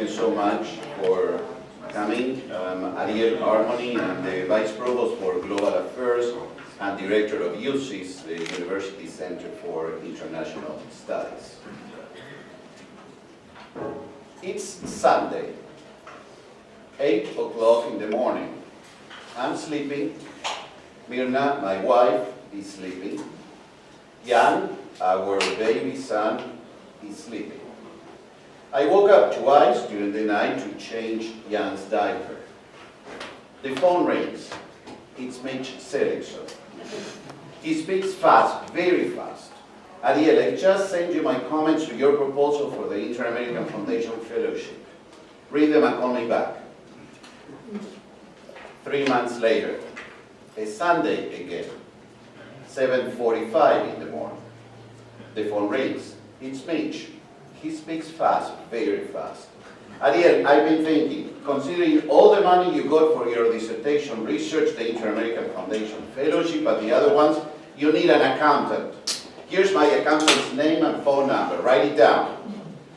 you so much for coming. Ariel Harmony, I'm the Vice Provost for Global Affairs and Director of UCIS, the University Center for International Studies. It's Sunday, 8 o'clock in the morning. I'm sleeping. Mirna, my wife, is sleeping. Jan, our baby son, is sleeping. I woke up twice during the night to change Jan's diaper. The phone rings. It's Mitch Seligson. He speaks fast, very fast. Ariel, I just sent you my comments to your proposal for the Inter-American Foundation Fellowship. Read them and call me back. 3 months later, a Sunday again, 7:45 in the morning. The phone rings. It's Mitch. He speaks fast, very fast. Ariel, I've been thinking, considering all the money you got for your dissertation research, the Inter-American Foundation Fellowship, and the other ones, you need an accountant. Here's my accountant's name and phone number. Write it down.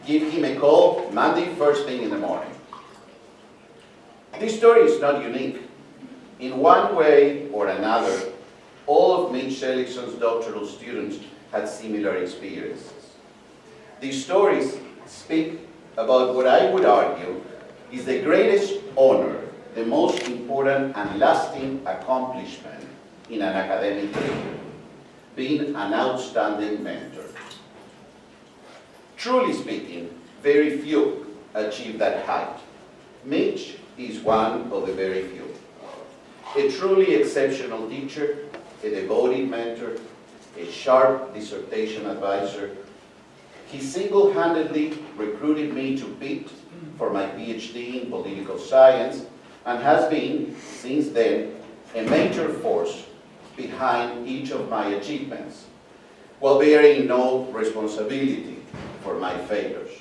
Give him a call Monday, first thing in the morning. This story is not unique. In one way or another, all of Mitch Seligson's doctoral students had similar experiences. These stories speak about what I would argue is the greatest honor, the most important and lasting accomplishment in an academic career, being an outstanding mentor. Truly speaking, very few achieve that height. Mitch is one of the very few. A truly exceptional teacher, a devoted mentor, a sharp dissertation advisor. He single-handedly recruited me to Pitt for my PhD in political science and has been, since then, a major force behind each of my achievements, while bearing no responsibility for my failures.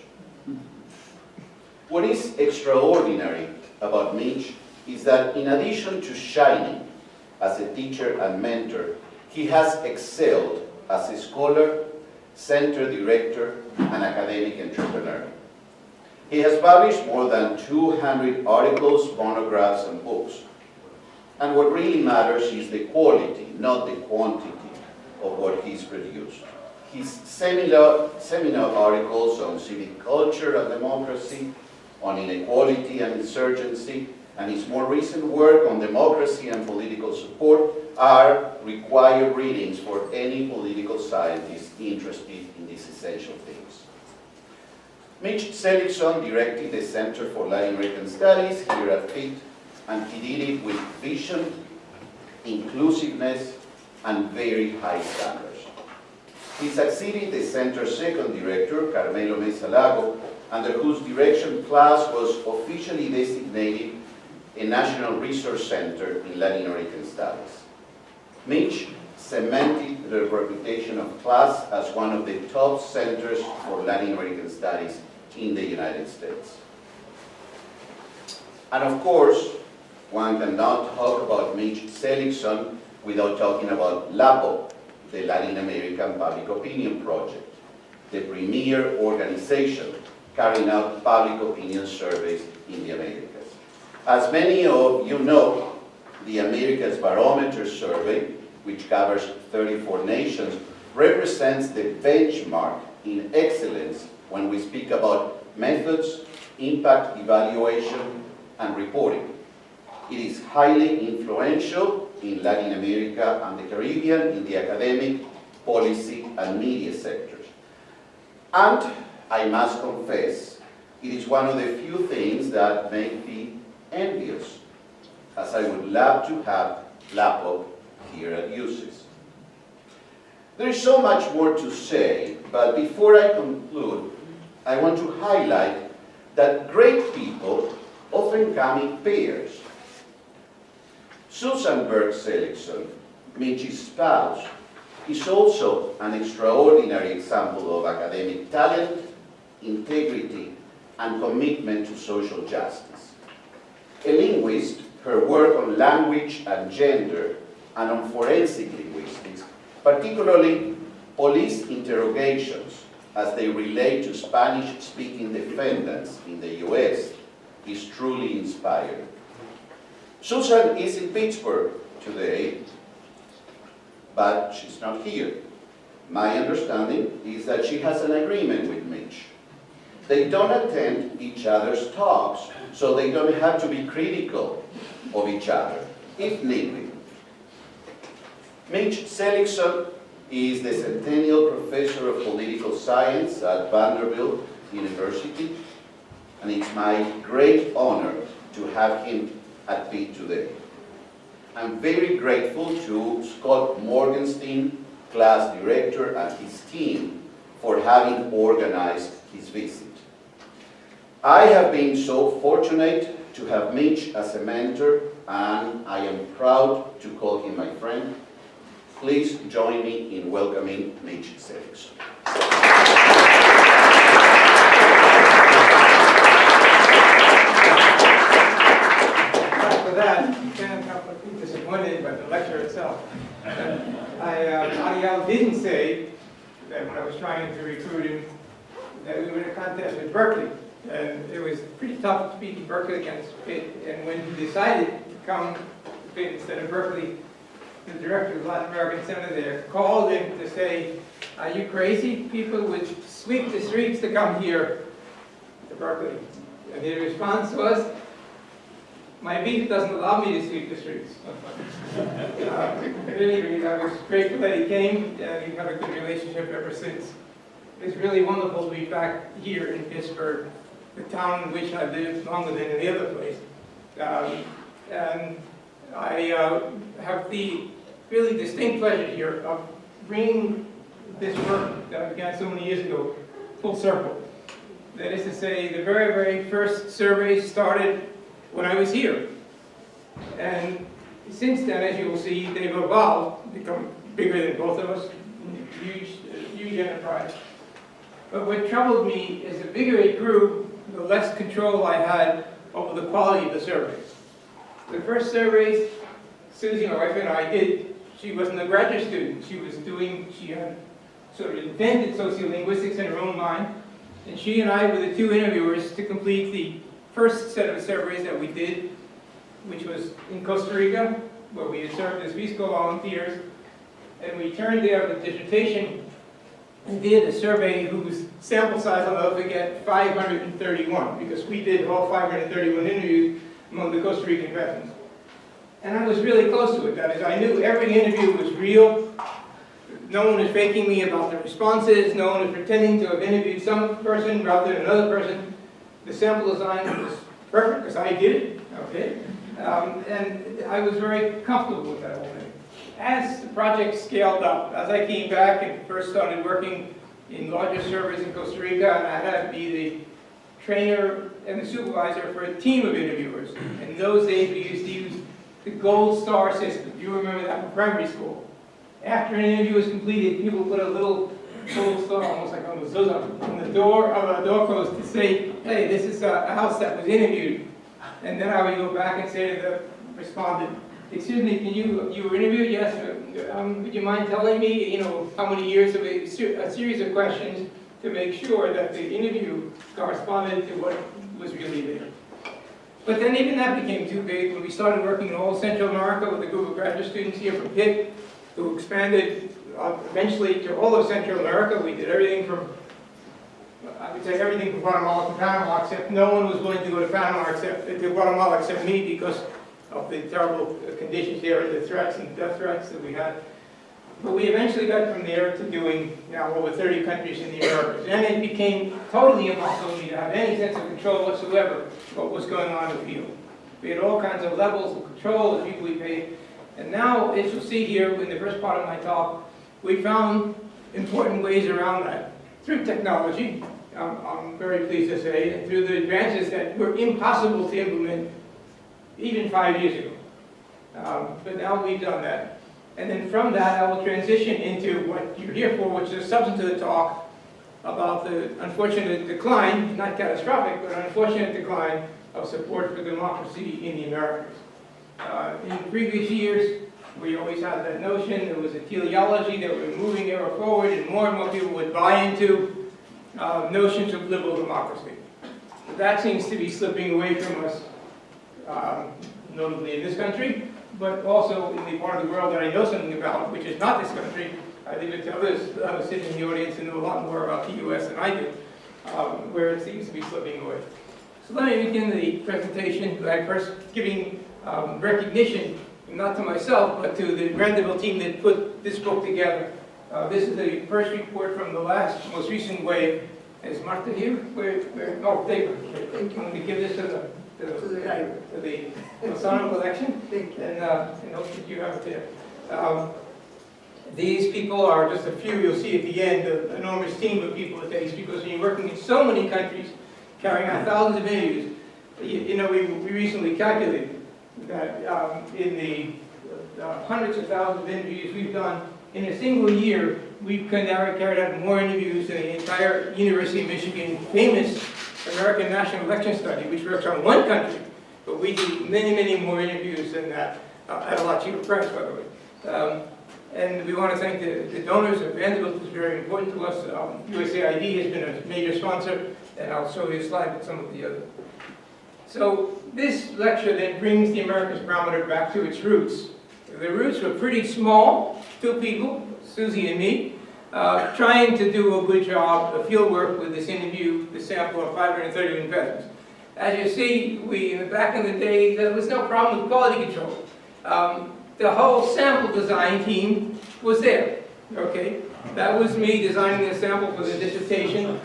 What is extraordinary about Mitch is that in addition to shining as a teacher and mentor, he has excelled as a scholar, center director, and academic entrepreneur. He has published more than 200 articles, monographs, and books. And what really matters is the quality, not the quantity, of what he's produced. His seminar articles on civic culture and democracy, on inequality and insurgency, and his more recent work on democracy and political support are required readings for any political scientist interested in these essential things. Mitch Seligson directed the Center for Latin American Studies here at Pitt, and he did it with vision, inclusiveness, and very high standards. He succeeded the center's second director, Carmelo Mesa-Lago, under whose direction CLAS was officially designated a National Resource Center in Latin American Studies. Mitch cemented the reputation of CLAS as one of the top centers for Latin American studies in the United States. And of course, one cannot talk about Mitch Seligson without talking about LAPOP, the Latin American Public Opinion Project, the premier organization carrying out public opinion surveys in the Americas. As many of you know, the Americas Barometer survey, which covers 34 nations, represents the benchmark in excellence when we speak about methods, impact evaluation, and reporting. It is highly influential in Latin America and the Caribbean in the academic, policy, and media sectors. And I must confess, it is one of the few things that make me envious, as I would love to have LAPOP here at UCIS. There is so much more to say, but before I conclude, I want to highlight that great people often come in pairs. Susan Berg Seligson, Mitch's spouse, is also an extraordinary example of academic talent, integrity, and commitment to social justice. A linguist, her work on language and gender and on forensic linguistics, particularly police interrogations, as they relate to Spanish-speaking defendants in the US is truly inspiring. Susan is in Pittsburgh today, but she's not here. My understanding is that she has an agreement with Mitch. They don't attend each other's talks, so they don't have to be critical of each other, if needed. Mitch Seligson is the Centennial Professor of Political Science at Vanderbilt University, and it's my great honor to have him at Pitt today. I'm very grateful to Scott Morgenstein, CLAS director, and his team for having organized his visit. I have been so fortunate to have Mitch as a mentor, and I am proud to call him my friend. Please join me in welcoming Mitch Seligson. After that, you can't help but be disappointed by the lecture itself. I didn't say that when I was trying to recruit him that we were in a contest with Berkeley. And it was pretty tough to beat Berkeley against Pitt. And when he decided to come to Pitt instead of Berkeley, the director of the Latin American Center there called him to say, "Are you crazy? People would sweep the streets to come here to Berkeley." And his response was, "My visa doesn't allow me to sweep the streets." Really, I was grateful that he came, and we've had a good relationship ever since. It's really wonderful to be back here in Pittsburgh, the town in which I've lived longer than any other place. And I have the really distinct pleasure here of bringing this work that I began so many years ago full circle. That is to say, the very, very first surveys started when I was here. And since then, as you will see, they've evolved, become bigger than both of us, huge enterprise. But what troubled me is the bigger it grew, the less control I had over the quality of the surveys. The first surveys Susie, my wife, and I did, she wasn't a graduate student. She had sort of invented sociolinguistics in her own mind. And she and I were the two interviewers to complete the first set of surveys that we did, which was in Costa Rica, where we had served as Peace Corps volunteers. And we turned there with a dissertation and did a survey whose sample size, I'll never forget, 531, because we did all 531 interviews among the Costa Rican veterans. And I was really close to it. That is, I knew every interview was real. No one was faking me about the responses. No one was pretending to have interviewed some person rather than another person. The sample design was perfect, because I did it, okay? And I was very comfortable with that whole thing. As the project scaled up, as I came back and first started working in larger surveys in Costa Rica, and I had to be the trainer and the supervisor for a team of interviewers. In those days, we used to use the gold star system. You remember that from primary school. After an interview was completed, people put a little gold star, almost like on the zuzah, on the door of a doorpost to say, "Hey, this is a house that was interviewed." And then I would go back and say to the respondent, "Excuse me, can you were interviewed? Yes. Would you mind telling me, how many years of a series of questions to make sure that the interview corresponded to what was really there?" But then even that became too big when we started working in all Central America with a group of graduate students here from Pitt, who expanded eventually to all of Central America. We did everything from, I would say everything from Guatemala to Panama, except no one was willing to go to Guatemala except me, because of the terrible conditions there, the threats and death threats that we had. But we eventually got from there to doing now over 30 countries in the Americas. And it became totally impossible for me to have any sense of control whatsoever what was going on in the field. We had all kinds of levels of control, the people we paid. And now, as you'll see here in the first part of my talk, we found important ways around that through technology, I'm very pleased to say, and through the advances that were impossible to implement even 5 years ago. But now we've done that. And then from that, I will transition into what you're here for, which is the substance of the talk about the unfortunate decline, not catastrophic, but unfortunate decline of support for democracy in the Americas. In previous years, we always had that notion, there was a teleology that we were moving ever forward and more people would buy into, notions of liberal democracy. That seems to be slipping away from us, notably in this country, but also in the part of the world that I know something about, which is not this country. I leave it to others sitting in the audience who know a lot more about the U.S. than I do, where it seems to be slipping away. So let me begin the presentation by first giving recognition, not to myself, but to the Rendeville team that put this book together. This is the first report from the most recent wave. Is Martha here? Oh, David. I'm going to give this to the Lozano collection, and hope that you have it there. These people are just a few. You'll see at the end the enormous team of people it takes, because when you're working in so many countries, carrying out thousands of interviews, you know, we recently calculated that in the hundreds of thousands of interviews we've done in a single year, we've carried out more interviews than the entire University of Michigan famous American National Election Study, which works on one country, but we do many, many more interviews than that, at a lot cheaper price, by the way. And we want to thank the donors. Vanderbilt is very important to us. USAID has been a major sponsor, and I'll show you a slide with some of the other. So this lecture then brings the Americas Barometer back to its roots. The roots were pretty small, 2 people, Susie and me, trying to do a good job of field work with this interview, the sample of 531 veterans. As you see, back in the day, there was no problem with quality control. The whole sample design team was there, okay? That was me designing the sample for the dissertation.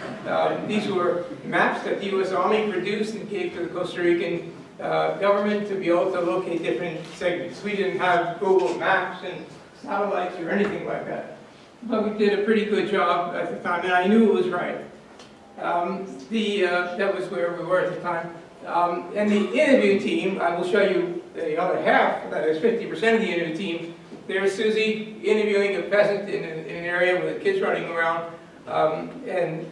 These were maps that the U.S. Army produced and gave to the Costa Rican government to be able to locate different segments. We didn't have Google Maps and satellites or anything like that. But we did a pretty good job at the time, and I knew it was right. That was where we were at the time. And the interview team, I will show you the other half, that is 50% of the interview team. There's Susie interviewing a peasant in an area with kids running around and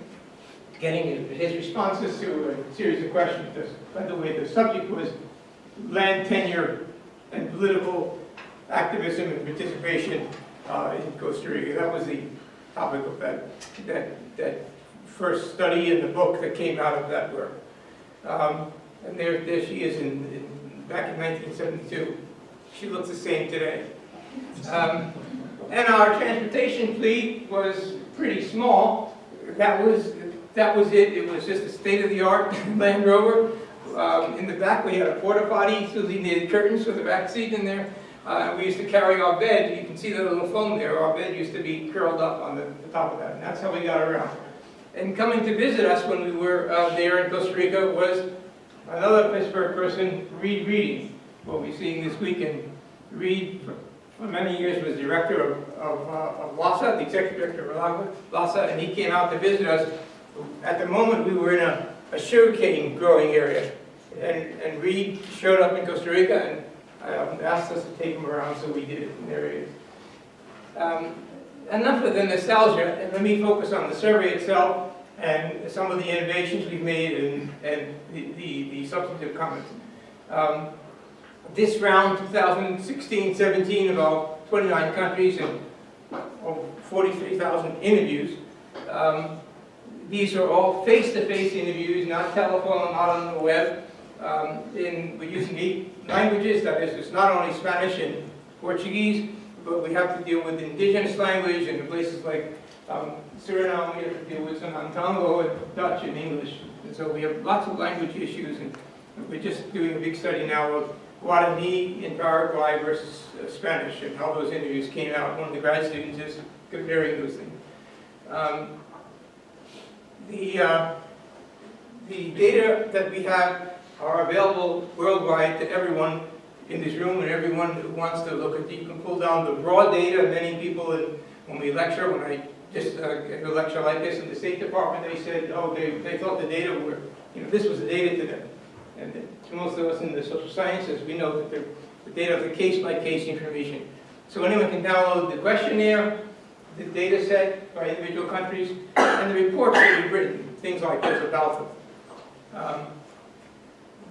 getting his responses to a series of questions. By the way, the subject was land tenure and political activism and participation in Costa Rica. That was the topic of that first study in the book that came out of that work. And there she is back in 1972. She looks the same today. And our transportation fleet was pretty small. That was it. It was just a state-of-the-art Land Rover. In the back we had a porta potty. Susie needed curtains for the back seat in there. We used to carry our bed. You can see the little foam there. Our bed used to be curled up on the top of that. And that's how we got around. And coming to visit us when we were there in Costa Rica was another Pittsburgh person, Reed. What we're seeing this weekend. Reed, for many years, was director of LASA, the executive director of LASA, and he came out to visit us. At the moment, we were in a sugarcane growing area, and Reed showed up in Costa Rica and asked us to take him around, so we did it, and there he is. Enough of the nostalgia, and let me focus on the survey itself and some of the innovations we've made and the substantive comments. This round, 2016-17, about 29 countries and 43,000 interviews. These are all face-to-face interviews, not telephone, not on the web. We're using 8 languages, that is, it's not only Spanish and Portuguese, but we have to deal with indigenous language, and in places like Suriname, we have to deal with some Antongo and Dutch and English. And so we have lots of language issues, and we're just doing a big study now of Guarani in Paraguay versus Spanish, and how those interviews came out. One of the grad students is comparing those things. The data that we have are available worldwide to everyone in this room and everyone who wants to look at. You can pull down the raw data. Many people, when we lecture, when I just gave a lecture like this in the State Department, they said, oh, they thought the data were, this was the data to them. And to most of us in the social sciences, we know that the data is a case-by-case information. So anyone can download the questionnaire, the data set by individual countries, and the reports that we've written, things like this about them.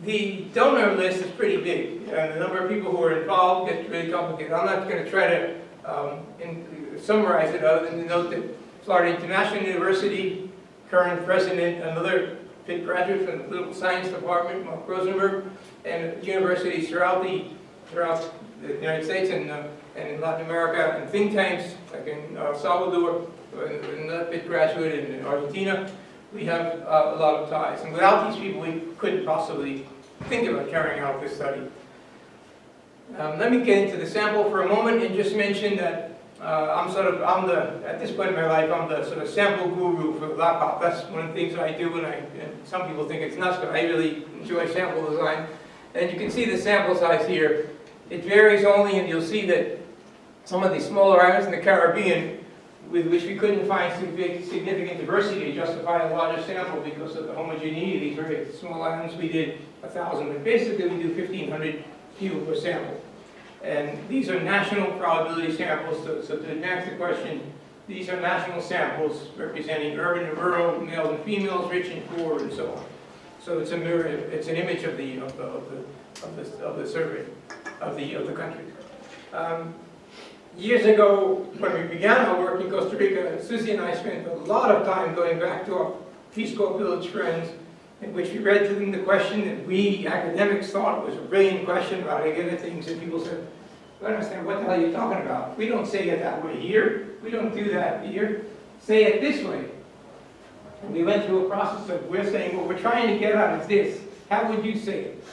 The donor list is pretty big, and the number of people who are involved gets really complicated. I'm not going to try to summarize it other than to note that Florida International University current president, another Pitt graduate from the political science department, Mark Rosenberg, and universities throughout the United States and in Latin America, and think tanks like in El Salvador, another Pitt graduate in Argentina. We have a lot of ties, and without these people, we couldn't possibly think about carrying out this study. Let me get into the sample for a moment and just mention that at this point in my life, I'm the sort of sample guru for LAPOP. That's one of the things I do, and some people think it's nuts, but I really enjoy sample design. And you can see the sample size here. It varies only, and you'll see that some of the smaller islands in the Caribbean, with which we couldn't find significant diversity to justify a larger sample because of the homogeneity of these very small islands, we did 1,000, but basically we do 1,500 people per sample. And these are national probability samples, so to advance the question, these are national samples representing urban and rural, males and females, rich and poor, and so on. So it's a mirror, it's an image of the survey of the country. Years ago, when we began our work in Costa Rica, Susie and I spent a lot of time going back to our Peace Corps village friends, in which we read to them the question that we academics thought was a brilliant question about again things, and people said, I don't understand, what the hell are you talking about? We don't say it that way here. We don't do that here. Say it this way. And we went through a process of, we're saying, what we're trying to get at is this. How would you say it?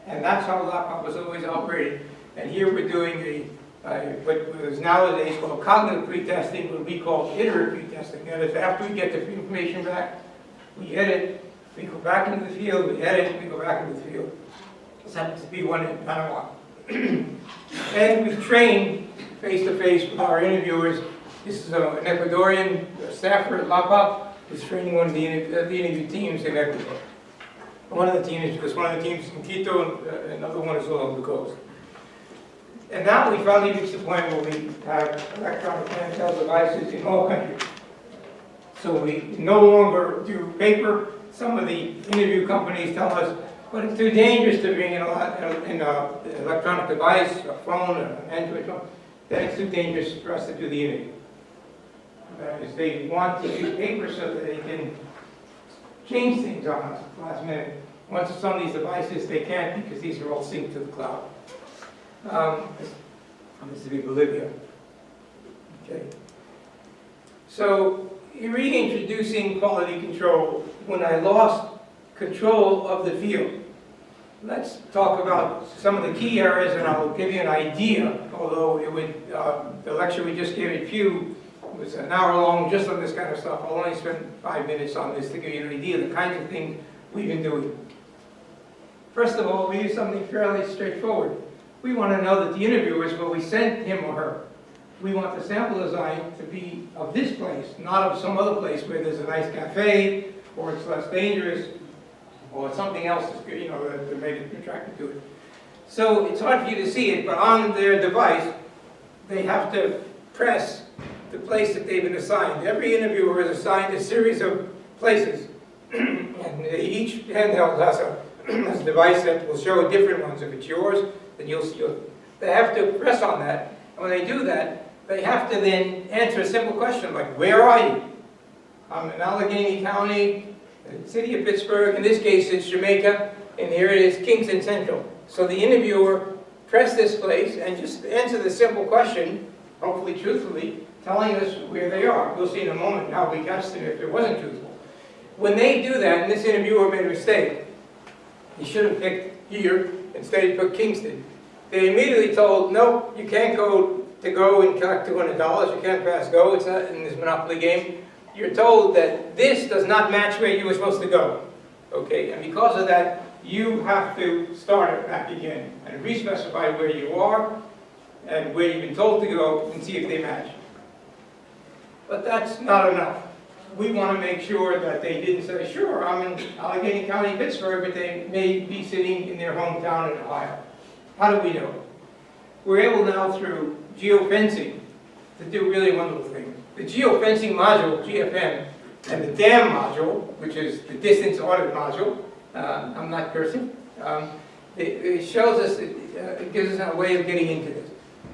And that's how LAPOP was always operated. And here we're doing what is nowadays called cognitive pretesting, what we call iterative pretesting. That is, after we get the information back, we edit, we go back into the field, we edit, we go back into the field. This happens to be one in Panama. And we train face-to-face with our interviewers. This is an Ecuadorian staffer at LAPOP who's training one of the interview teams in Ecuador. One of the teams, because one of the teams is in Quito, and another one is along the coast. And now we finally reached the point where we have electronic handheld devices in all countries. So we no longer do paper. Some of the interview companies tell us, but it's too dangerous to bring in an electronic device, a phone, an Android phone. Then it's too dangerous for us to do the interview. That is, they want to use paper so that they can change things on us at the last minute. Once it's on these devices, they can't because these are all synced to the cloud. This would be Bolivia. Okay. So, reintroducing quality control when I lost control of the field. Let's talk about some of the key areas, and I'll give you an idea, although it would, the lecture we just gave at Pew was an hour long just on this kind of stuff. I'll only spend 5 minutes on this to give you an idea of the kinds of things we've been doing. First of all, we do something fairly straightforward. We want to know that the interviewers, when we send him or her, we want the sample design to be of this place, not of some other place where there's a nice cafe, or it's less dangerous, or something else that made it attracted to it. So it's hard for you to see it, but on their device, they have to press the place that they've been assigned. Every interviewer is assigned a series of places, and each handheld has a device that will show different ones. If it's yours, then you'll see it. They have to press on that, and when they do that, they have to then answer a simple question like, where are you? I'm in Allegheny County, the city of Pittsburgh. In this case, it's Jamaica, and here it is, Kingston Central. So the interviewer pressed this place and just answer the simple question, hopefully truthfully, telling us where they are. We'll see in a moment how we guessed it if it wasn't truthful. When they do that, and this interviewer made a mistake, he should have picked here, instead he put Kingston. They immediately told, nope, you can't go and collect $200, you can't pass go, it's not in this Monopoly game. You're told that this does not match where you were supposed to go. Okay, and because of that, you have to start it back again and re-specify where you are and where you've been told to go and see if they match. But that's not enough. We want to make sure that they didn't say, sure, I'm in Allegheny County, Pittsburgh, but they may be sitting in their hometown in Ohio. How do we know? We're able now through geofencing to do really wonderful things. The geofencing module, GFM, and the DAM module, which is the distance audit module, I'm not cursing, it shows us, it gives us a way of getting into this.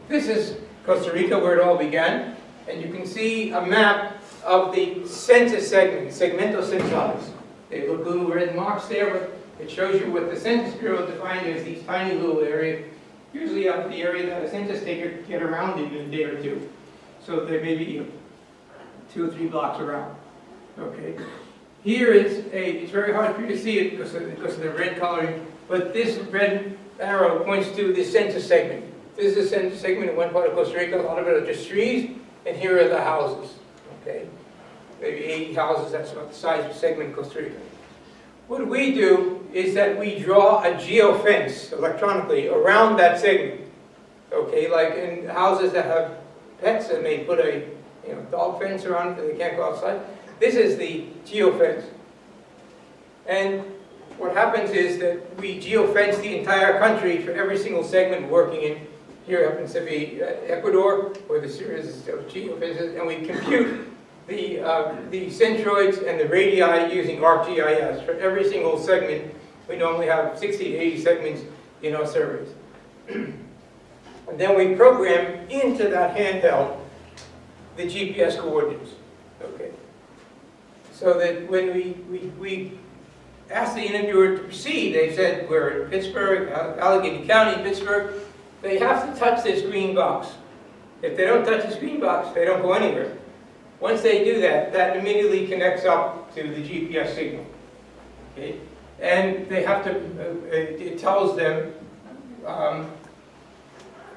This is Costa Rica, where it all began, and you can see a map of the census segment, segmental census. They look little red marks there, but it shows you what the Census Bureau defined as these tiny little areas, usually up the area that a census taker can get around in a day or two. So they may be 2 or 3 blocks around. Okay. Here is it's very hard for you to see it because of the red coloring, but this red arrow points to the census segment. This is a census segment in one part of Costa Rica. A lot of it are just trees, and here are the houses. Okay, maybe 80 houses. That's about the size of the segment in Costa Rica. What we do is that we draw a geofence electronically around that segment. Okay, like in houses that have pets, and they put a dog fence around it, so they can't go outside. This is the geofence. And what happens is that we geofence the entire country for every single segment working in. Here happens to be Ecuador, where the series of geofences, and we compute the centroids and the radii using ArcGIS for every single segment. We normally have 60 to 80 segments in our surveys. And then we program into that handheld the GPS coordinates. Okay. So that when we asked the interviewer to proceed, they said, we're in Pittsburgh, Allegheny County, Pittsburgh. They have to touch this green box. If they don't touch this green box, they don't go anywhere. Once they do that, that immediately connects up to the GPS signal. Okay? And they have to, it tells them,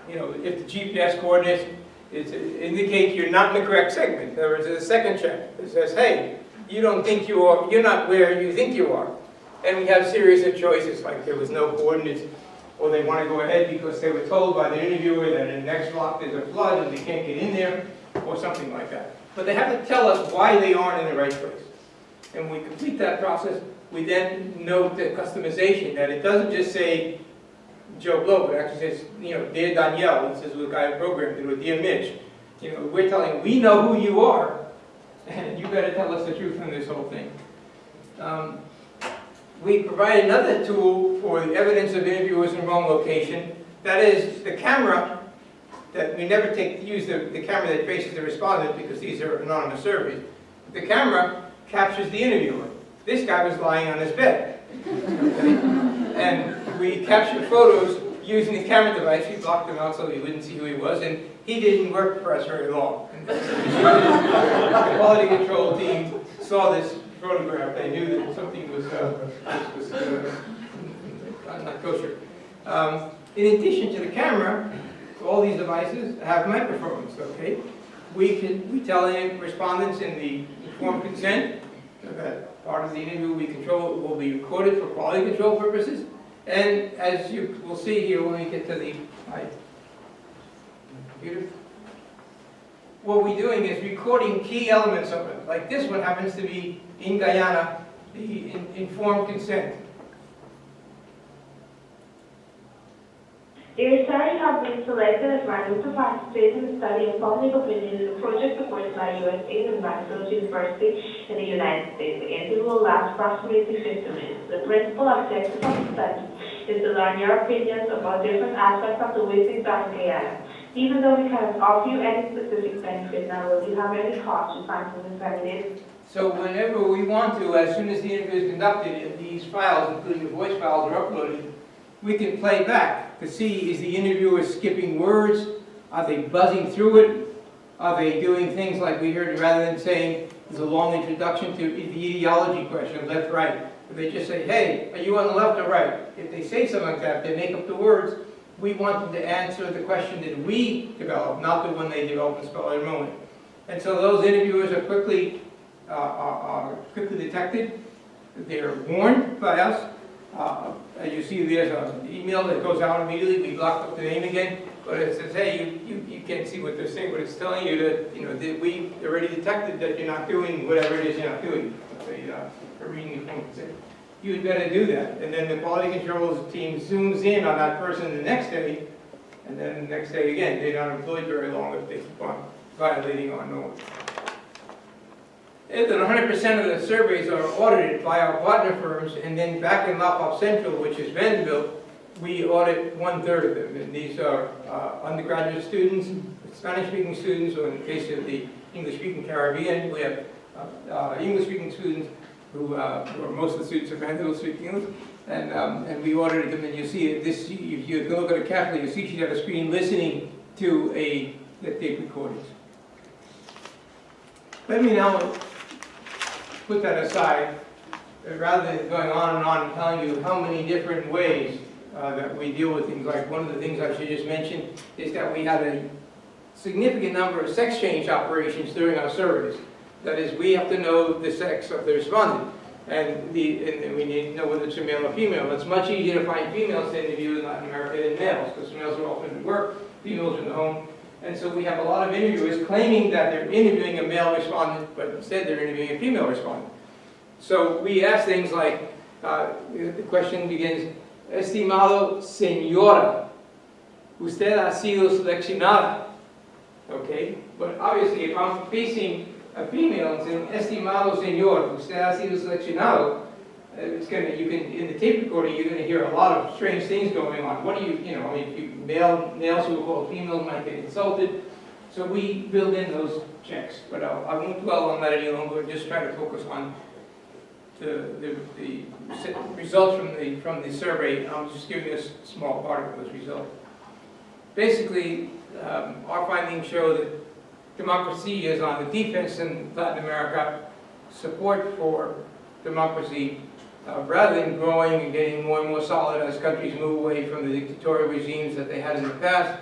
if the GPS coordinates indicate you're not in the correct segment. In other words, there's a second check that says, hey, you don't think you are, you're not where you think you are. And we have a series of choices, like there was no coordinates, or they want to go ahead because they were told by the interviewer that in the next block there's a flood and they can't get in there, or something like that. But they have to tell us why they aren't in the right place. And when we complete that process, we then note the customization, that it doesn't just say Joe Blow, but it actually says, dear Danielle, it says the guy who programmed it, or dear Mitch. We're telling, we know who you are, and you better tell us the truth on this whole thing. We provide another tool for the evidence of interviewers in wrong location. That is the camera, that we never use the camera that faces the respondent because these are anonymous surveys. The camera captures the interviewer. This guy was lying on his bed. Okay? And we captured photos using the camera device. We blocked him out so we wouldn't see who he was, and he didn't work for us very long. The quality control team saw this photograph. They knew that something was not kosher. In addition to the camera, all these devices have microphones. Okay, we tell the respondents in the informed consent that part of the interview we control will be recorded for quality control purposes. And as you will see here when we get to the computer, what we're doing is recording key elements of it. Like this one happens to be in Guyana, the informed consent. The researchers have been selected as random to participate in the study of public opinion in a project supported by USAID and Maxfield University in the United States. The interview will last approximately 50 minutes. The principal objective of the study is to learn your opinions about different aspects of the way things are in Guyana. Even though we cannot offer you any specific benefit now, will you have any costs to find some candidates? So whenever we want to, as soon as the interview is conducted, and these files, including the voice files, are uploaded, we can play back to see, is the interviewer skipping words? Are they buzzing through it? Are they doing things like we heard, rather than saying there's a long introduction to the ideology question, left, right? They just say, hey, are you on the left or right? If they say something like that, they make up the words. We want them to answer the question that we develop, not the one they develop and spell in a moment. And so those interviewers are quickly detected. They're warned by us. As you see, there's an email that goes out immediately. We blocked up the name again, but it says, hey, you can't see what they're saying, but it's telling you that that we already detected that you're not doing whatever it is you're not doing. A reading the phone. You had better do that. And then the quality control team zooms in on that person the next day, and then the next day again. They're not employed very long if they keep on violating our norms. That 100% of the surveys are audited by our partner firms, and then back in LAPOP Central, which is Vanderbilt, we audit 1/3 of them. And these are undergraduate students, Spanish-speaking students, or in the case of the English-speaking Caribbean. We have English-speaking students who are most of the students are Mandeville speaking English, and we ordered them. And you see it. This, if you go look at it carefully, you see she'd have a screen listening to the tape recordings. Let me now put that aside, rather than going on and telling you how many different ways that we deal with things. Like one of the things I should just mention is that we had a significant number of sex change operations during our surveys. That is, we have to know the sex of the respondent, and we need to know whether it's a male or female. It's much easier to find females to interview in Latin America than males, because males are often at work, females are in the home. And so we have a lot of interviewers claiming that they're interviewing a male respondent, but instead they're interviewing a female respondent. So we ask things like, the question begins, Estimado señora, usted ha sido seleccionada. Okay? But obviously if I'm facing a female and saying, Estimado señor, usted ha sido seleccionado, in the tape recording, you're going to hear a lot of strange things going on. What do I mean, males who are called females might get insulted. So we build in those checks. But I won't dwell on that any longer, just try to focus on the results from the survey. I'll just give you a small part of those results. Basically, our findings show that democracy is on the defense in Latin America. Support for democracy, rather than growing and getting more and more solid as countries move away from the dictatorial regimes that they had in the past,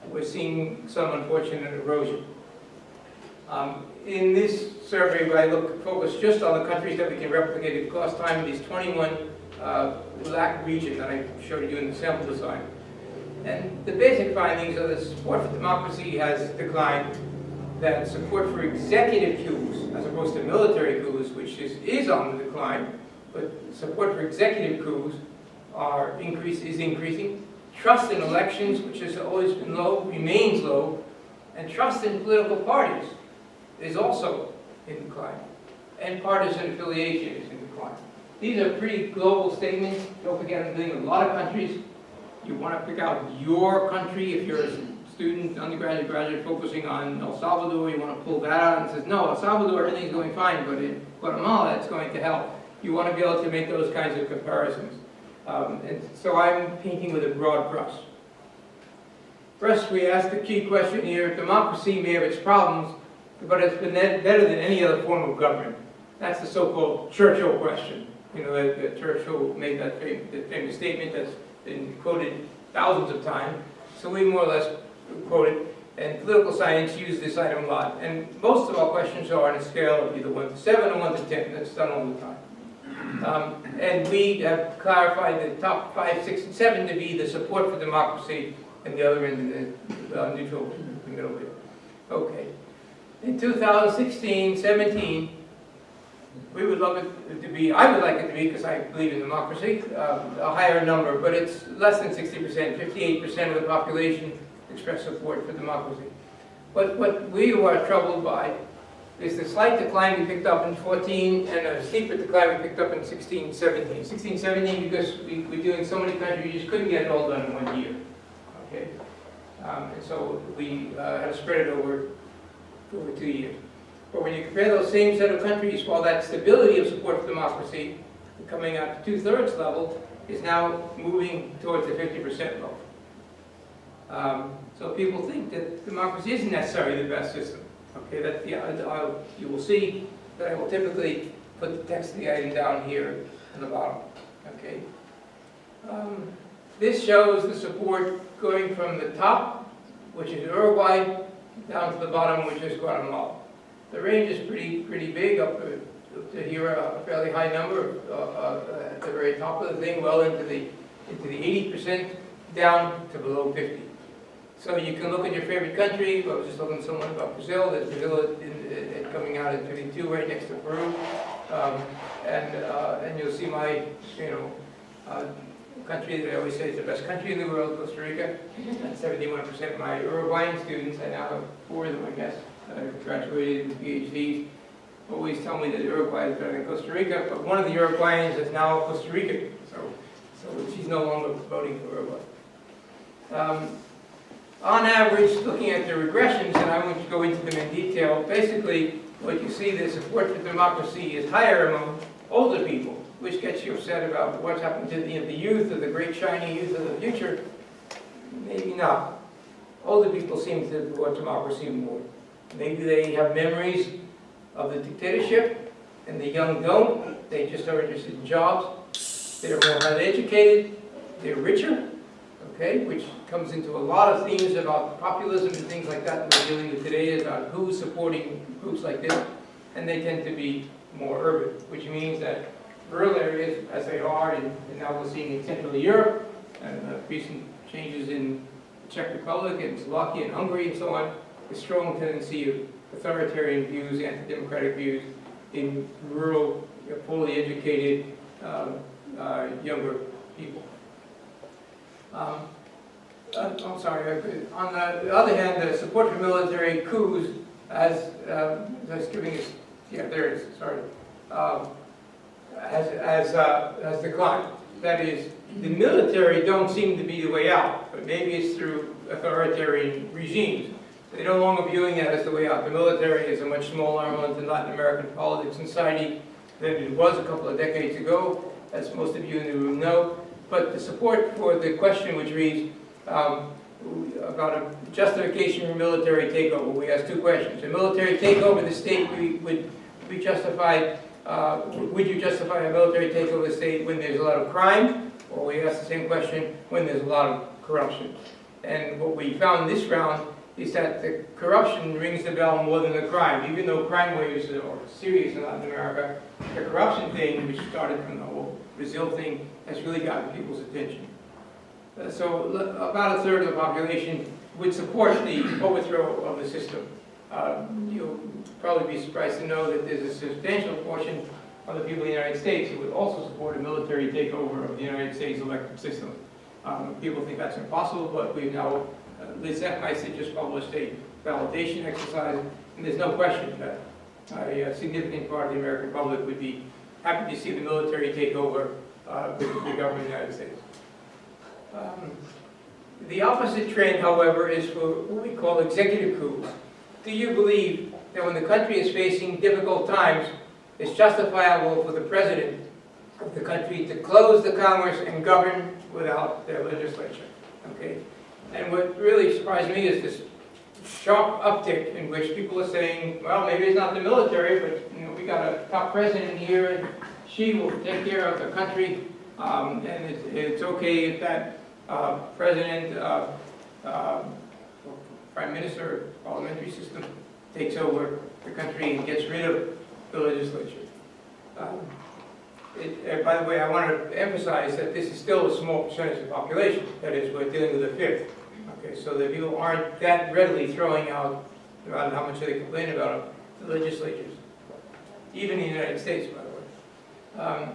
we're seeing some unfortunate erosion. In this survey, I focus just on the countries that we can replicate across time, these 21 LAC regions that I showed you in the sample design. And the basic findings are that support for democracy has declined, that support for executive coups, as opposed to military coups, which is on the decline, but support for executive coups is increasing. Trust in elections, which has always been low, remains low, and trust in political parties is also in decline, and partisan affiliation is in decline. These are pretty global statements. Don't forget, I'm dealing with a lot of countries. You want to pick out your country. If you're a student, undergraduate, graduate, focusing on El Salvador, you want to pull that out and says, no, El Salvador, everything's going fine, but in Guatemala, it's going to hell. You want to be able to make those kinds of comparisons. And so I'm painting with a broad brush. First, we asked the key question here, democracy may have its problems, but it's been better than any other form of government. That's the so-called Churchill question. You know, that Churchill made that famous statement that's been quoted thousands of times. So we more or less quote it, and political science use this item a lot. And most of our questions are on a scale of either 1 to 7 or 1 to 10. That's done all the time. And we have clarified the top 5, 6, and 7 to be the support for democracy, and the other end, the neutral, the middle bit. Okay. In 2016, 17, we would love it to be, I would like it to be, because I believe in democracy, a higher number, but it's less than 60%, 58% of the population express support for democracy. But what we are troubled by is the slight decline we picked up in 14 and a steeper decline we picked up in 16, 17. 16, 17 because we're doing so many countries, we just couldn't get it all done in 1 year. Okay? And so we had to spread it over 2 years. But when you compare those same set of countries, while that stability of support for democracy, coming out to 2/3 level, is now moving towards the 50% level. So people think that democracy isn't necessarily the best system. Okay, you will see that I will typically put the text of the item down here in the bottom. Okay. This shows the support going from the top, which is Uruguay, down to the bottom, which is Guatemala. The range is pretty big, up to here, a fairly high number at the very top of the thing, well into the 80%, down to below 50. So you can look at your favorite country. I was just talking to someone about Brazil. There's Brazil coming out at 52, right next to Peru, and you'll see my, country that I always say is the best country in the world, Costa Rica. And 71% of my Uruguayan students, I now have 4 of them, I guess, that have graduated with PhDs, always tell me that Uruguay is better than Costa Rica. But one of the Uruguayans is now Costa Rican, so she's no longer voting for Uruguay. On average, looking at the regressions, and I won't go into them in detail, basically what you see, the support for democracy is higher among older people, which gets you upset about what's happened to the youth, or the great shiny youth of the future. Maybe not. Older people seem to want democracy more. Maybe they have memories of the dictatorship, and the young don't. They just are interested in jobs. They're more highly educated. They're richer, okay, which comes into a lot of themes about populism and things like that we're dealing with today, about who's supporting groups like this, and they tend to be more urban, which means that rural areas, as they are, and now we're seeing in Central Europe, and recent changes in the Czech Republic and Slovakia and Hungary and so on, a strong tendency of authoritarian views, anti-democratic views in rural, poorly educated, younger people. I'm sorry, on the other hand, the support for military coups has declined. That is, the military don't seem to be the way out, but maybe it's through authoritarian regimes. They're no longer viewing that as the way out. The military is a much smaller element in Latin American politics and society than it was a couple of decades ago, as most of you in the room know. But the support for the question which reads about a justification for military takeover, we ask two questions. A military takeover of the state would be justified. Would you justify a military takeover of the state when there's a lot of crime? Or we ask the same question when there's a lot of corruption. And what we found this round is that the corruption rings the bell more than the crime. Even though crime waves are serious in Latin America, the corruption thing, which started from the whole Brazil thing, has really gotten people's attention. So about a third of the population would support the overthrow of the system. You'll probably be surprised to know that there's a substantial portion of the people in the United States who would also support a military takeover of the United States electoral system. People think that's impossible, but we've now, Liz Epmeisen just published a validation exercise, and there's no question that a significant part of the American public would be happy to see the military take over the government of the United States. The opposite trend, however, is for what we call executive coups. Do you believe that when the country is facing difficult times, it's justifiable for the president of the country to close the Congress and govern without their legislature? Okay? And what really surprised me is this sharp uptick in which people are saying, well, maybe it's not the military, but we got a top president here, and she will take care of the country, and it's okay if that president, prime minister, parliamentary system takes over the country and gets rid of the legislature. By the way, I want to emphasize that this is still a small percentage of the population. That is, we're dealing with a fifth. Okay, so the people aren't that readily throwing out about how much they complain about the legislatures, even in the United States, by the way.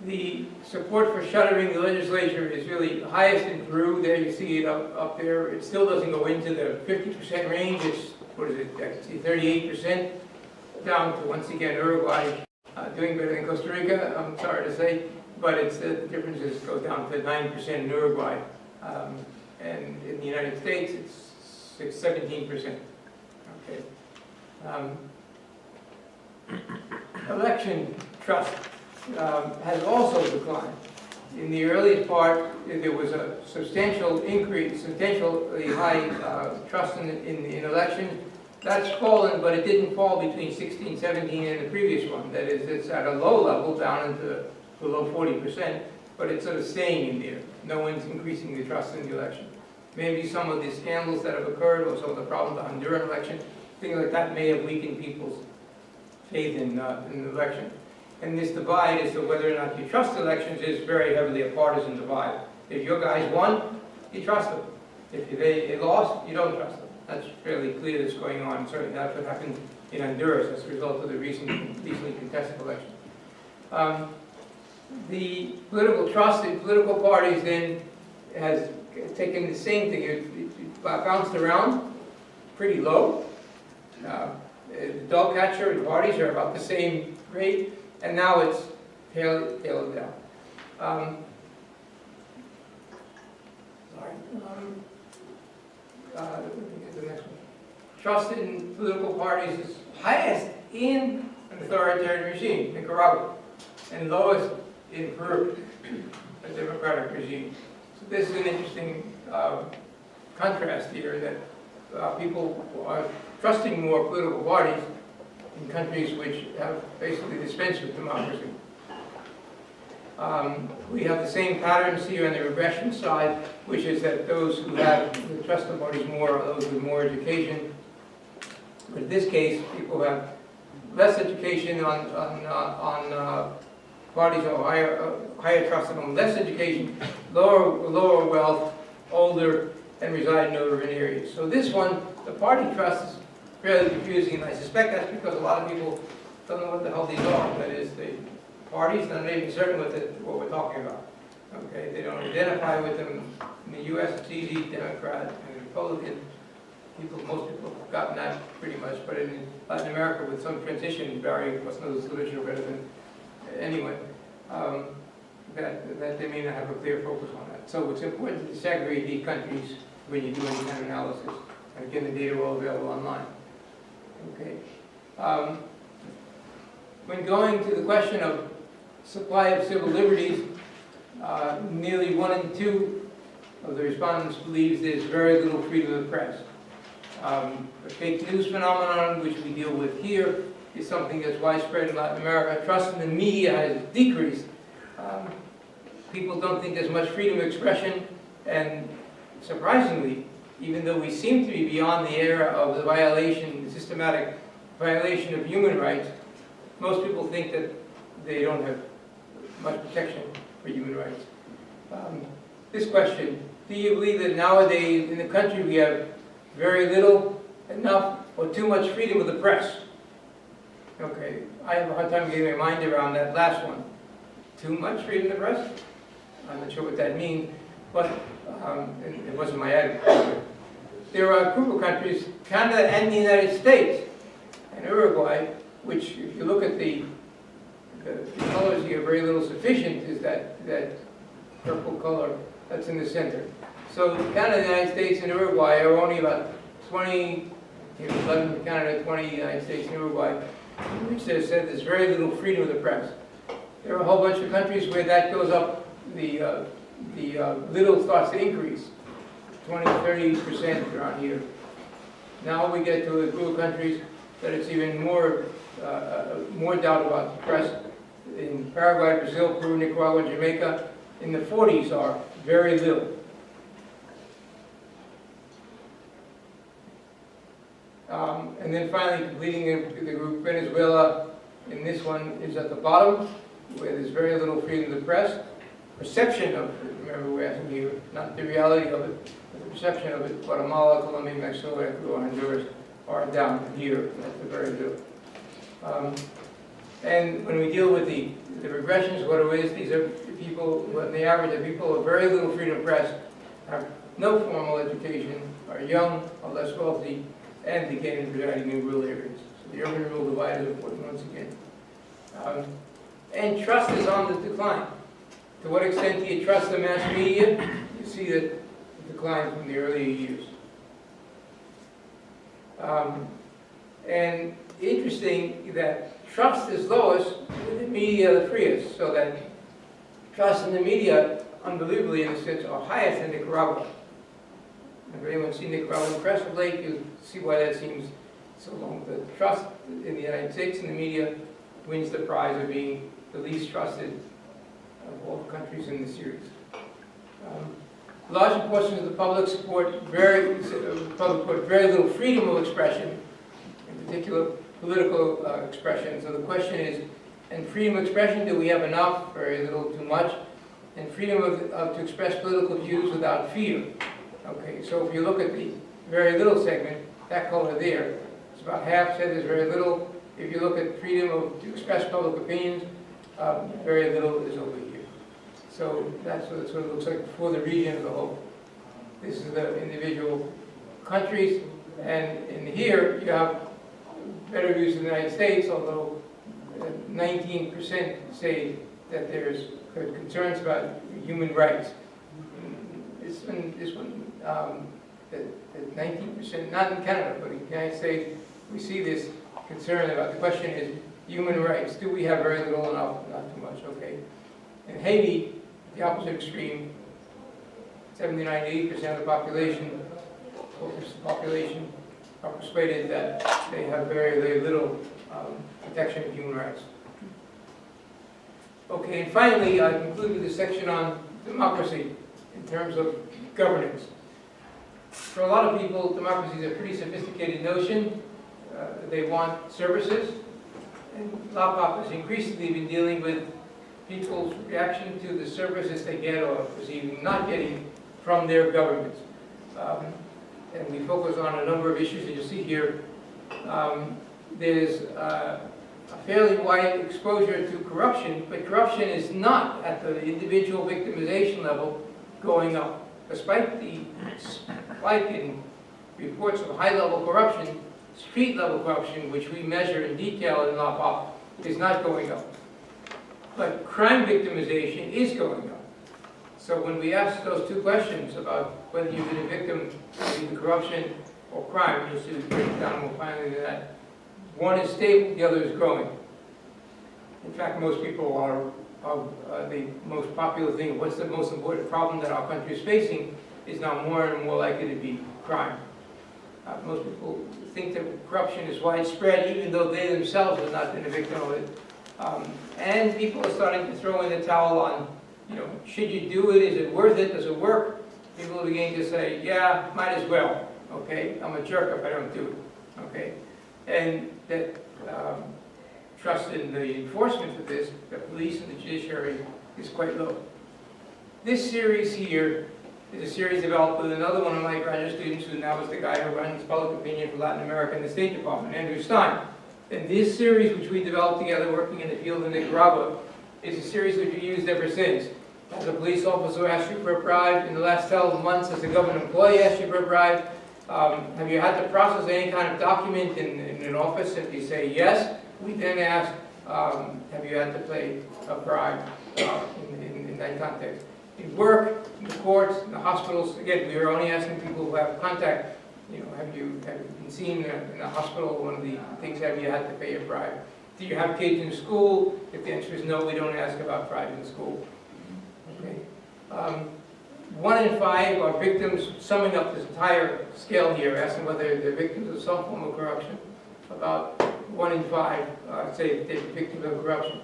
The support for shuttering the legislature is really highest in Peru. There you see it up there. It still doesn't go into the 50% range. It's, what is it, 38%, down to, once again, Uruguay, doing better than Costa Rica, I'm sorry to say, but it's the differences go down to 9% in Uruguay. And in the United States, it's 17%. Okay. Election trust has also declined. In the earliest part, there was a substantial increase, substantially high trust in elections. That's fallen, but it didn't fall between 16, 17 and the previous one. That is, it's at a low level, down into below 40%, but it's sort of staying in there. No one's increasing the trust in the election. Maybe some of the scandals that have occurred, or some of the problems with the Honduran election, things like that may have weakened people's faith in the election. And this divide as to whether or not you trust elections is very heavily a partisan divide. If your guys won, you trust them. If they lost, you don't trust them. That's fairly clear that's going on. Certainly that's what happened in Honduras as a result of the recently contested election. The political trust in political parties then has taken the same thing. It bounced around pretty low. The dog catcher and parties are about the same rate, and now it's tailed down. the next one. Trust in political parties is highest in an authoritarian regime, Nicaragua, and lowest in Peru, a democratic regime. So this is an interesting contrast here, that people are trusting more political parties in countries which have basically dispensed with democracy. We have the same patterns here on the regression side, which is that those who trust the parties more are those with more education. But in this case, people who have less education on parties or higher trust on less education, lower wealth, older, and reside in urban areas. So this one, the party trust is fairly confusing, and I suspect that's because a lot of people don't know what the hell these are. That is, the parties, they're not even certain what we're talking about. Okay, they don't identify with them. In the U.S., it's easy, Democrat and Republican. Most people have gotten that pretty much, but in Latin America, with some transition varying, of course, knows literature better than anyone, that they may not have a clear focus on that. So it's important to segregate these countries when you do any kind of analysis. And again, the data are all available online. Okay. When going to the question of supply of civil liberties, nearly 1 in 2 of the respondents believes there's very little freedom of the press. The fake news phenomenon, which we deal with here, is something that's widespread in Latin America. Trust in the media has decreased. People don't think there's much freedom of expression, and surprisingly, even though we seem to be beyond the era of the systematic violation of human rights, most people think that they don't have much protection for human rights. This question, do you believe that nowadays in the country we have very little, enough, or too much freedom of the press? Okay, I have a hard time getting my mind around that last one. Too much freedom of the press? I'm not sure what that means, but it wasn't my attitude. There are a group of countries, Canada and the United States, and Uruguay, which, if you look at the colors here, very little sufficient is that purple color that's in the center. So Canada, the United States, and Uruguay are only about 20, 11 in Canada, 20 United States and Uruguay, which has said there's very little freedom of the press. There are a whole bunch of countries where that goes up, the little starts to increase, 20, 30% around here. Now we get to a group of countries that it's even more doubt about the press. In Paraguay, Brazil, Peru, Nicaragua, Jamaica, in the 40s are very little. And then finally, completing the group, Venezuela, in this one, is at the bottom, where there's very little freedom of the press. Perception of it, remember we're asking here, not the reality of it, but the perception of it. Guatemala, Colombia, Mexico, Ecuador, Honduras are down here at the very little. And when we deal with the regressions, what it is, these are people, on the average, are people with very little freedom of press, have no formal education, are young, are less wealthy, and again, residing in rural areas. So the urban-rural divide is important once again. And trust is on the decline. To what extent do you trust the mass media? You see that it declined from the earlier years. And interesting that trust is lowest with the media the freest, so that trust in the media, unbelievably in a sense, are highest in Nicaragua. If anyone's seen Nicaraguan press of late, you see why that seems so long. The trust in the United States in the media wins the prize of being the least trusted of all the countries in the series. Large portions of the public support very little freedom of expression, in particular political expression. So the question is, in freedom of expression, do we have enough, very little, too much? And freedom to express political views without fear. Okay, so if you look at the very little segment, that color there, it's about half said there's very little. If you look at freedom to express public opinions, very little is over here. So that's what it sort of looks like for the region as a whole. This is the individual countries, and in here you have better views in the United States, although 19% say that there's concerns about human rights. This one that 19%, not in Canada, but in the United States, we see this concern about, the question is human rights. Do we have very little, enough, not too much, okay? In Haiti, the opposite extreme, 79 to 80% of the population are persuaded that they have very, very little protection of human rights. Okay, and finally, I concluded this section on democracy in terms of governance. For a lot of people, democracy is a pretty sophisticated notion. They want services, and LAPOP has increasingly been dealing with people's reaction to the services they get or perceiving not getting from their governments. And we focus on a number of issues that you see here. There's a fairly wide exposure to corruption, but corruption is not at the individual victimization level going up. Despite the spike in reports of high-level corruption, street-level corruption, which we measure in detail in LAPOP, is not going up. But crime victimization is going up. So when we ask those two questions about whether you've been a victim of either corruption or crime, you'll see the breakdown more finally than that. One is stable, the other is growing. In fact, most people are the most popular thing, what's the most important problem that our country is facing, is now more and more likely to be crime. Most people think that corruption is widespread, even though they themselves have not been a victim of it. And people are starting to throw in the towel on, should you do it? Is it worth it? Does it work? People are beginning to say, yeah, might as well. Okay, I'm a jerk if I don't do it. Okay, and that trust in the enforcement of this, the police and the judiciary, is quite low. This series here is a series developed with another one of my graduate students, who now is the guy who runs public opinion for Latin America in the State Department, Andrew Stein. And this series, which we developed together working in the field in Nicaragua, is a series which we used ever since. Has a police officer asked you for a bribe? In the last 12 months, has a government employee asked you for a bribe? Have you had to process any kind of document in an office? If you say yes, we then ask, have you had to pay a bribe in that context? In work, in the courts, in the hospitals, again, we are only asking people who have contact. Have you been seen in the hospital? One of the things, have you had to pay a bribe? Do you have kids in school? If the answer is no, we don't ask about bribes in school. Okay. 1 in 5 are victims, summing up this entire scale here, asking whether they're victims of some form of corruption. About 1 in 5 say they're victims of corruption.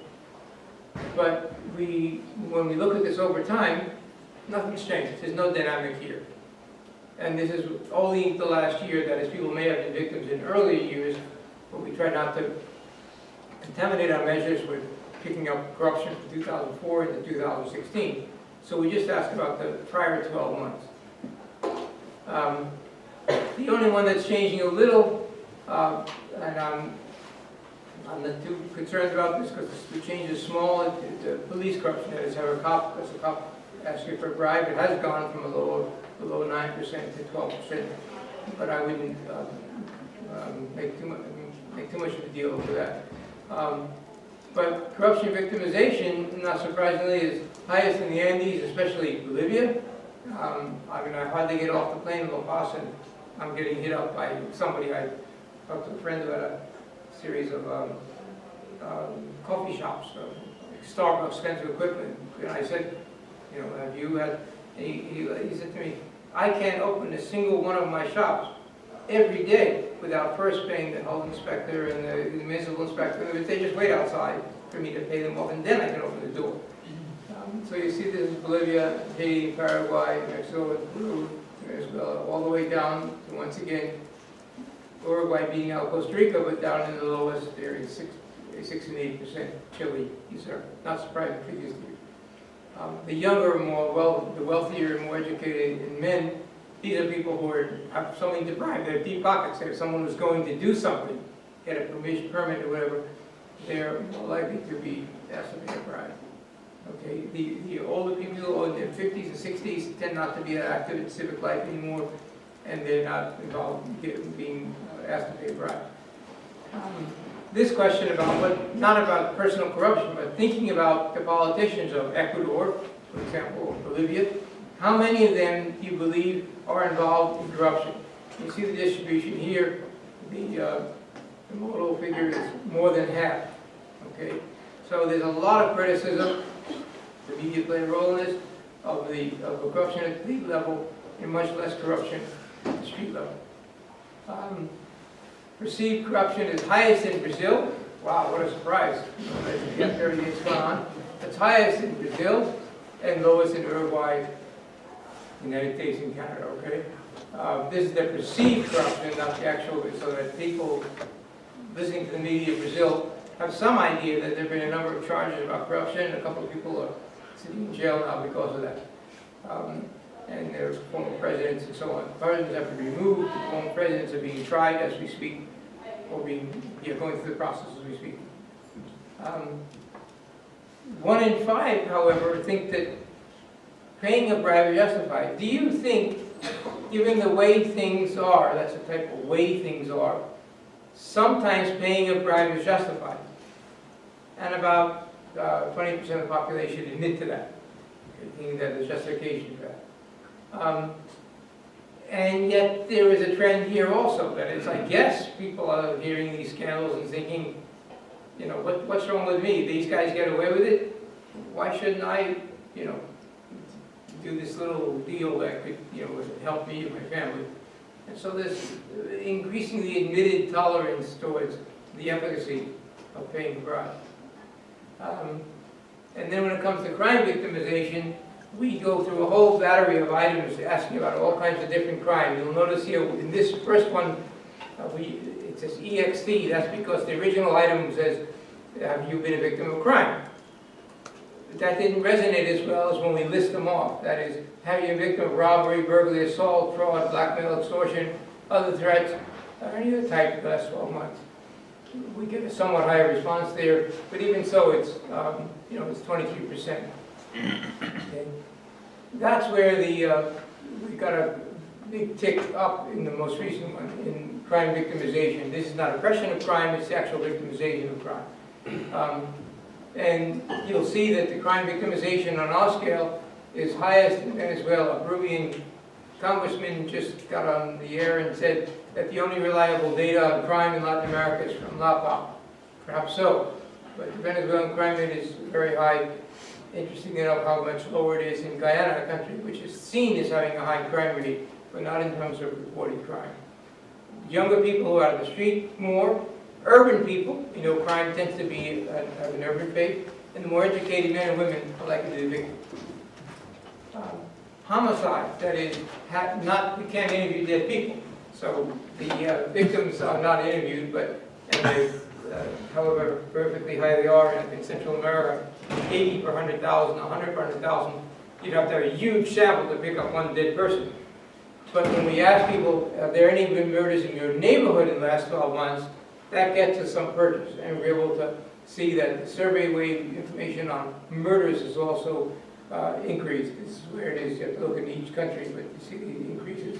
But when we look at this over time, nothing's changed. There's no dynamic here. And this is only the last year that, as people may have been victims in earlier years, but we try not to contaminate our measures with picking up corruption from 2004 into 2016. So we just asked about the prior 12 months. The only one that's changing a little, and I'm not too concerned about this because the change is small, the police corruption, that is, how a cop asks you for a bribe, it has gone from below 9% to 12%, but I wouldn't make too much of a deal over that. But corruption victimization, not surprisingly, is highest in the Andes, especially Bolivia. I hardly get off the plane in La Paz and I'm getting hit up by somebody. I talked to a friend about a series of coffee shops, Starbucks kinds of equipment. And I said, have you had, he said to me, I can't open a single one of my shops every day without first paying the health inspector and the municipal inspector. They just wait outside for me to pay them off, and then I can open the door. So you see this is Bolivia, Haiti, Paraguay, Mexico, Peru, Venezuela, all the way down to, once again, Uruguay beating out Costa Rica, but down in the lowest area, 6 and 8%. Chile, these are not surprising figures here. The younger, the wealthier, more educated men, these are people who have something to bribe. They're deep pockets. If someone was going to do something, get a permit or whatever, they're more likely to be asked to pay a bribe. Okay, the older people in their 50s and 60s tend not to be active in civic life anymore, and they're not involved in being asked to pay a bribe. This question about not about personal corruption, but thinking about the politicians of Ecuador, for example, or Bolivia, How many of them do you believe are involved in corruption? You see the distribution here. The modal figure is more than half. Okay, so there's a lot of criticism. The media play a role in this of corruption at the level and much less corruption at the street level. Perceived corruption is highest in Brazil. Wow, what a surprise! After everything that's gone on, it's highest in Brazil and lowest in Uruguay, United States, and Canada. Okay, this is the perceived corruption, not the actual, so that people listening to the media of Brazil have some idea that there have been a number of charges about corruption. A couple of people are sitting in jail now because of that. And they're former presidents and so on. Presidents have been removed, former presidents are being tried as we speak, or going through the process as we speak. 1 in 5, however, think that paying a bribe is justified. Do you think, given the way things are, that's the type of way things are, sometimes paying a bribe is justified? And about 20% of the population admit to that, thinking that there's justification for that. And yet there is a trend here also, that is, I guess, people are hearing these scandals and thinking, you know, what's wrong with me? These guys get away with it. Why shouldn't I, you know, do this little deal that could, you know, help me and my family? And so there's increasingly admitted tolerance towards the efficacy of paying a bribe. And then when it comes to crime victimization, we go through a whole battery of items asking about all kinds of different crimes. You'll notice here in this first one, it says EXT. That's because the original item says, have you been a victim of crime? That didn't resonate as well as when we list them off. That is, have you been a victim of robbery, burglary, assault, fraud, blackmail, extortion, other threats, or any other type in the last 12 months? We get a somewhat higher response there, but even so, it's you know, it's 23%. Okay. That's where we got a big tick up in the most recent one in crime victimization. This is not oppression of crime; it's the actual victimization of crime. And you'll see that the crime victimization on our scale is highest in Venezuela. A Peruvian congressman just got on the air and said that the only reliable data on crime in Latin America is from LAPOP. Perhaps so, but the Venezuelan crime rate is very high. Interesting enough how much lower it is in Guyana, a country which is seen as having a high crime rate, but not in terms of reported crime. Younger people who are out of the street more. Urban people, you know, crime tends to be have an urban faith, and the more educated men and women are likely to be victims. Homicide, that is, we can't interview dead people, so the victims are not interviewed, but however perfectly high they are in Central America, 80 per 100,000, 100 per 100,000, you'd have to have a huge sample to pick up one dead person. But when we ask people, have there any been murders in your neighborhood in the last 12 months, that gets us some purchase, and we're able to see that the survey wave information on murders is also increased. This is where it is. You have to look at each country, but you see the increases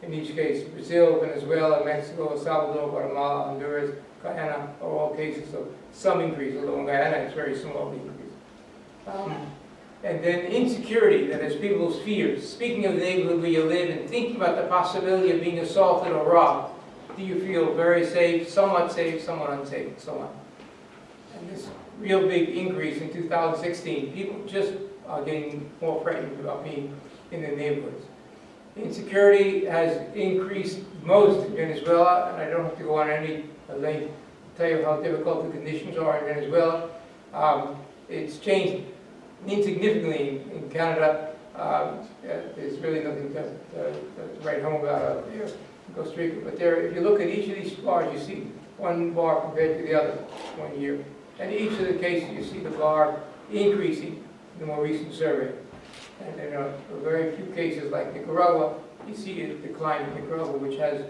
in each case. Brazil, Venezuela, Mexico, El Salvador, Guatemala, Honduras, Guyana are all cases of some increase, although in Guyana it's very small increase. And then insecurity, that is people's fears. Speaking of the neighborhood where you live and thinking about the possibility of being assaulted or robbed, do you feel very safe, somewhat unsafe, and so on? And this real big increase in 2016, people just are getting more frightened about being in their neighborhoods. Insecurity has increased most in Venezuela, and I don't have to go on any length to tell you how difficult the conditions are in Venezuela. It's changed insignificantly in Canada. There's really nothing to write home about out there. Costa Rica, but if you look at each of these bars, you see one bar compared to the other 1 year. And each of the cases, you see the bar increasing in the more recent survey. And in a very few cases, like Nicaragua, you see a decline in Nicaragua, which has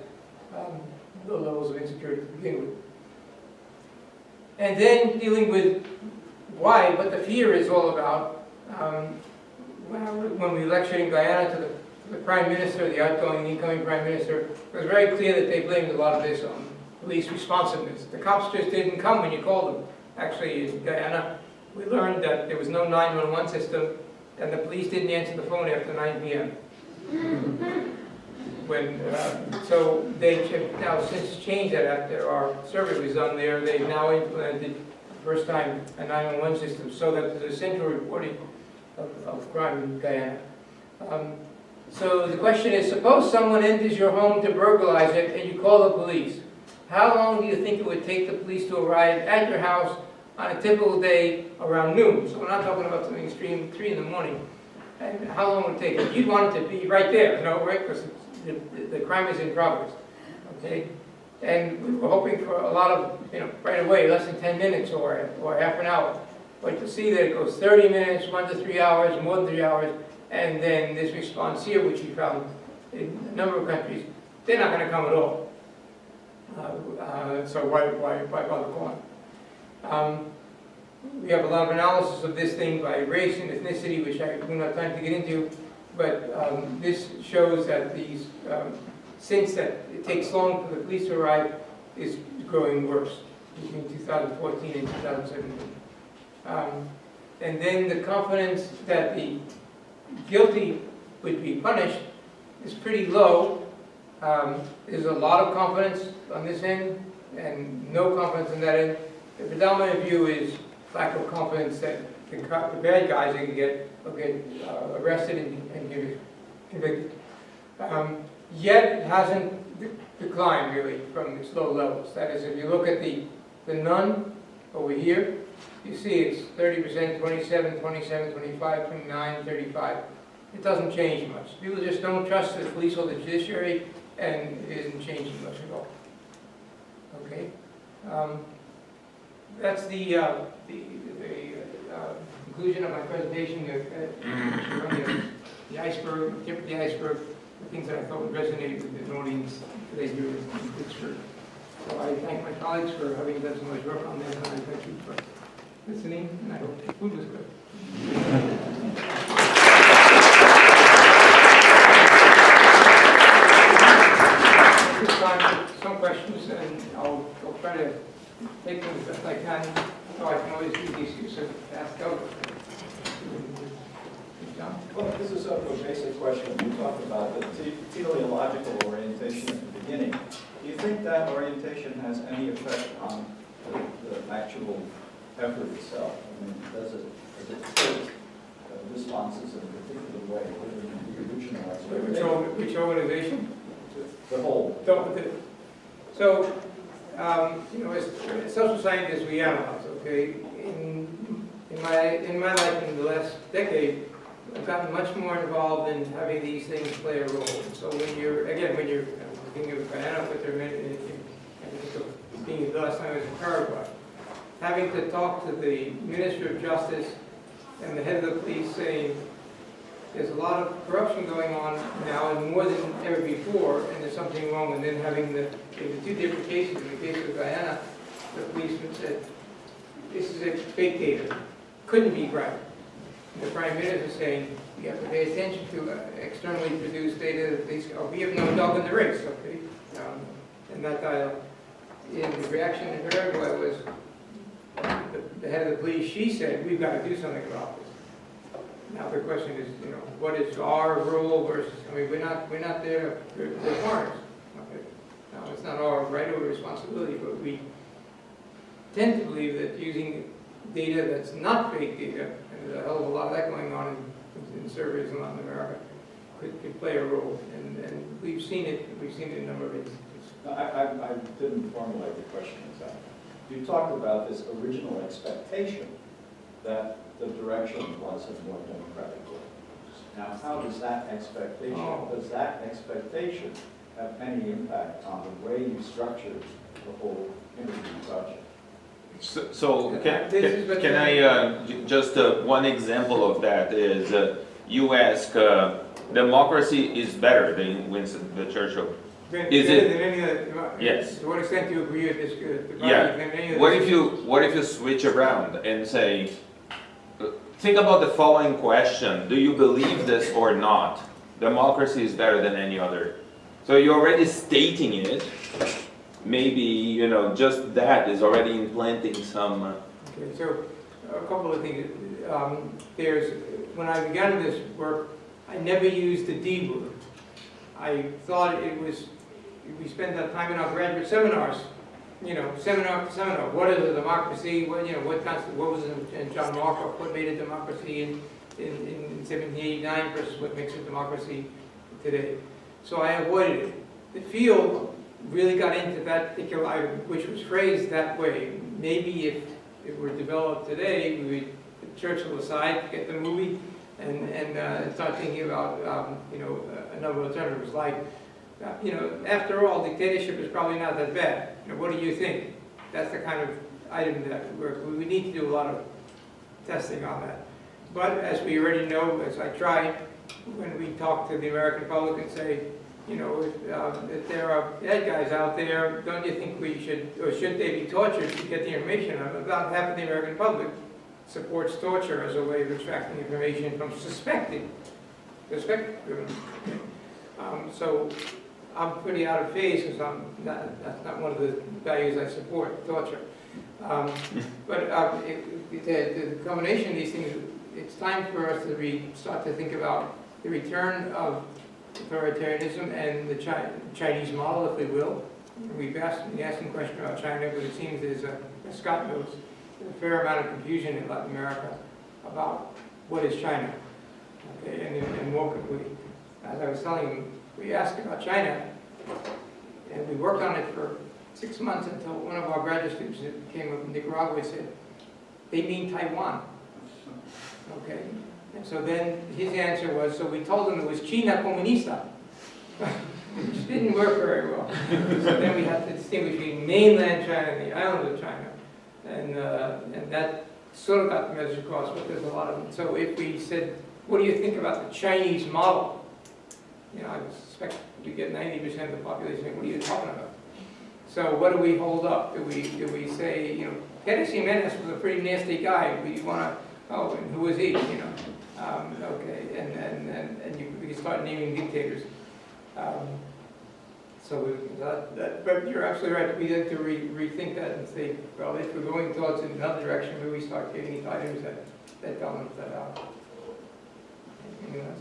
low levels of insecurity to begin with. And then dealing with why, what the fear is all about. When we lectured in Guyana to the Prime Minister, the outgoing and incoming Prime Minister, it was very clear that they blamed a lot of this on police responsiveness. The cops just didn't come when you called them. Actually, in Guyana, we learned that there was no 911 system, and the police didn't answer the phone after 9 p.m. So they have now since changed that after our survey was done there. They've now implemented, first time, a 911 system so that there's a central reporting of crime in Guyana. So the question is, suppose someone enters your home to burglarize it and you call the police. How long do you think it would take the police to arrive at your house on a typical day around noon? So we're not talking about something extreme, 3 in the morning. And how long would it take? You'd want it to be right there, you know, right? Because the crime is in progress, okay? And we were hoping for a lot of, you know, right away, less than 10 minutes or half an hour. But to see that it goes 30 minutes, 1 to 3 hours, more than 3 hours, and then this response here, which we found in a number of countries, they're not going to come at all. So why bother calling? We have a lot of analysis of this thing by race and ethnicity, which I don't have time to get into, but this shows that these, since that it takes long for the police to arrive, is growing worse between 2014 and 2017. And then the confidence that the guilty would be punished is pretty low. There's a lot of confidence on this end and no confidence on that end. The predominant view is lack of confidence that the bad guys will get arrested and convicted. Yet it hasn't declined really from its low levels. That is, if you look at the none over here, you see it's 30%, 27, 27, 25, 29, 35. It doesn't change much. People just don't trust the police or the judiciary, and it isn't changing much at all. Okay? That's the conclusion of my presentation. The iceberg, tip of the iceberg, the things that I thought would resonate with the audience today here in Pittsburgh. So I thank my colleagues for having done so much work on this, and I thank you for listening, and I hope the food was good. This time, some questions, and I'll try to take them as best I can, so I can always use these to ask out. John? Well, this is sort of a basic question. You talked about the teleological orientation at the beginning. Do you think that orientation has any effect on the actual effort itself? I mean, does it take responses in a particular way? Which organization? The whole. So, you know, as social scientists, we analyze. Okay, in my life in the last decade, I've gotten much more involved in having these things play a role. So when you're thinking of Guyana, but they're being the last time I was in Paraguay, having to talk to the Minister of Justice and the head of the police saying, there's a lot of corruption going on now, and more than ever before, and there's something wrong. And then having the two different cases. In the case of Guyana, the policeman said, this is a fake data. Couldn't be right. And the Prime Minister is saying, you have to pay attention to externally produced data that these, we have no dog in the race, okay? And that dialogue. And the reaction in Paraguay was, the head of the police, she said, we've got to do something about this. Now the question is, you know, what is our role versus, I mean, we're not there, we're foreigners. Okay? Now it's not our right or responsibility, but we tend to believe that using data that's not fake data, and there's a hell of a lot of that going on in surveys in Latin America, could play a role. And we've seen it in a number of instances. No, I didn't formulate the question exactly. You talked about this original expectation that the direction was a more democratic way. Now, how does that expectation, have any impact on the way you structured the whole interview project? So can I just one example of that is you ask democracy is better than Winston the Churchill. Is it? Than any other, yes. To what extent do you agree with this? Yeah. What if you switch around and say, think about the following question: do you believe this or not? Democracy is better than any other. So you're already stating it. Maybe, you know, just that is already implanting some... Okay, so a couple of things. There's when I began this work, I never used the D word. I thought it was, we spent that time in our graduate seminars, seminar after seminar. What is a democracy? What, what was in John Markoff, what made a democracy in 1789 versus what makes a democracy today. So I avoided it. The field really got into that particular item, which was phrased that way. Maybe if it were developed today, we would put Churchill aside, get the movie, and start thinking about, a number of alternatives like, after all, dictatorship is probably not that bad. What do you think? That's the kind of item that we need to do a lot of testing on that. But as we already know, as I try, when we talk to the American public and say, if there are bad guys out there, don't you think we should, or should they be tortured to get the information? About half of the American public supports torture as a way of extracting information from suspected criminals. So I'm pretty out of phase because that's not one of the values I support, torture. But the combination of these things, it's time for us to start to think about the return of authoritarianism and the Chinese model, if we will. We've been asking a question about China, but it seems there's as Scott knows, there's a fair amount of confusion in Latin America about what is China. Okay, and what could we, as I was telling him, we asked about China, and we worked on it for 6 months until one of our graduate students that came from Nicaragua said, they mean Taiwan. Okay, and so then his answer was, so we told him it was China Comunista, which didn't work very well. So then we had to distinguish between mainland China and the island of China, and that sort of got the message across, but there's a lot of them. So if we said, what do you think about the Chinese model? I suspect we get 90% of the population saying, what are you talking about? So what do we hold up? Do we say, Pérez Jiménez was a pretty nasty guy. We want to, and who was he? Okay, and we can start naming dictators. But you're absolutely right. We have to rethink that and say, well, if we're going towards another direction, maybe we start getting items that balance that out. Anything else?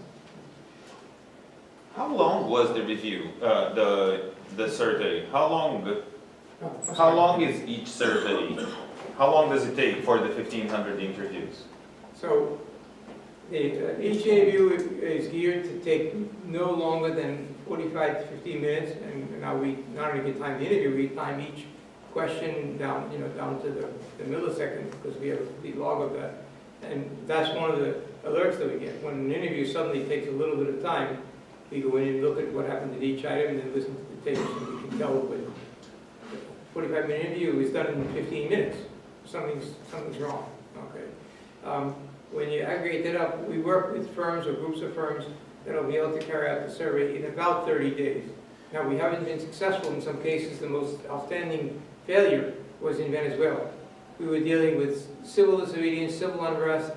How long was the review, the survey? How long is each survey? How long does it take for the 1,500 interviews? So each interview is geared to take no longer than 45 to 50 minutes, and now we not only get time to interview, we time each question down to the millisecond because we have a complete log of that, and that's one of the alerts that we get. When an interview suddenly takes a little bit of time, we go in and look at what happened at each item and then listen to the tapes, and we can tell with a 45-minute interview is done in 15 minutes. Something's wrong. Okay. When you aggregate that up, we work with firms or groups of firms that will be able to carry out the survey in about 30 days. Now, we haven't been successful in some cases. The most outstanding failure was in Venezuela. We were dealing with civil disobedience, civil unrest,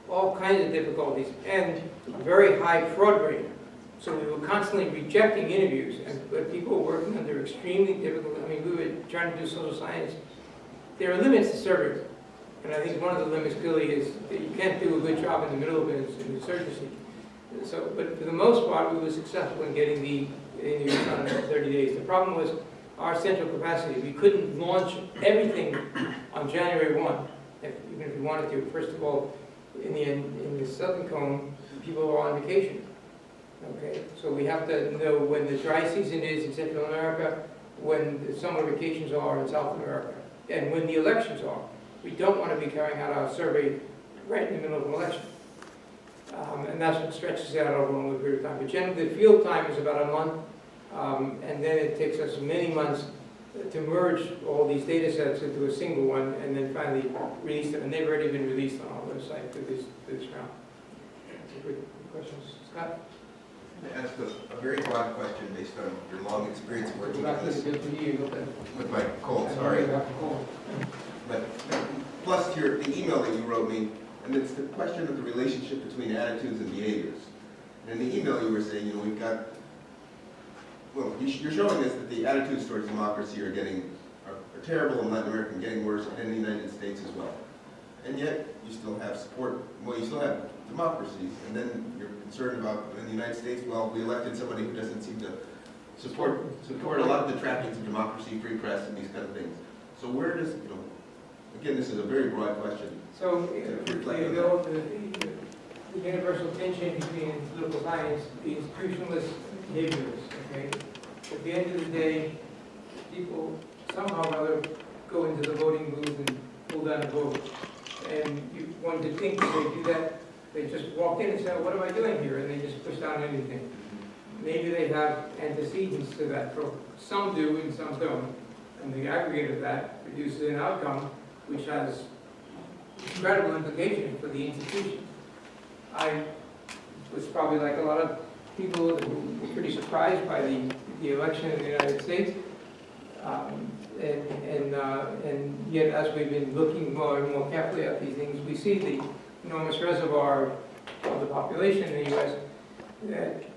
all kinds of difficulties, and a very high fraud rate. So we were constantly rejecting interviews, but people were working under extremely difficult, we were trying to do social science. There are limits to surveys, and I think one of the limits clearly is that you can't do a good job in the middle of an insurgency. So, but for the most part, we were successful in getting the interviews done in 30 days. The problem was our central capacity. We couldn't launch everything on January 1, even if we wanted to. First of all, in the Southern Cone, people are on vacation. Okay, so we have to know when the dry season is in Central America, when the summer vacations are in South America, and when the elections are. We don't want to be carrying out our survey right in the middle of an election. And that's what stretches out over a long period of time. But generally, the field time is about a month, and then it takes us many months to merge all these data sets into a single one, and then finally release them. And they've already been released on our website for this round. That's a good question. Scott? To ask a very broad question based on your long experience working Back on to this the with my cold, sorry. But plus the email that you wrote me, and it's the question of the relationship between attitudes and behaviors. And in the email you were saying, we've got, well, you're showing us that the attitudes towards democracy are terrible in Latin America and getting worse, and in the United States as well. And yet, you still have support, well, you still have democracies, and then you're concerned about, in the United States, well, we elected somebody who doesn't seem to support a lot of the trappings of democracy, free press, and these kind of things. So where does, again, this is a very broad question. So, the universal tension between political science, the institutionalist behaviors, okay? At the end of the day, people somehow or other go into the voting booth and pull down a vote. And you want to think that they do that, they just walk in and say, what am I doing here? And they just push down anything. Maybe they have antecedents to that. Some do and some don't. And the aggregate of that produces an outcome which has incredible implications for the institution. I was probably like a lot of people who were pretty surprised by the election in the United States. And yet, as we've been looking more and more carefully at these things, we see the enormous reservoir of the population in the U.S.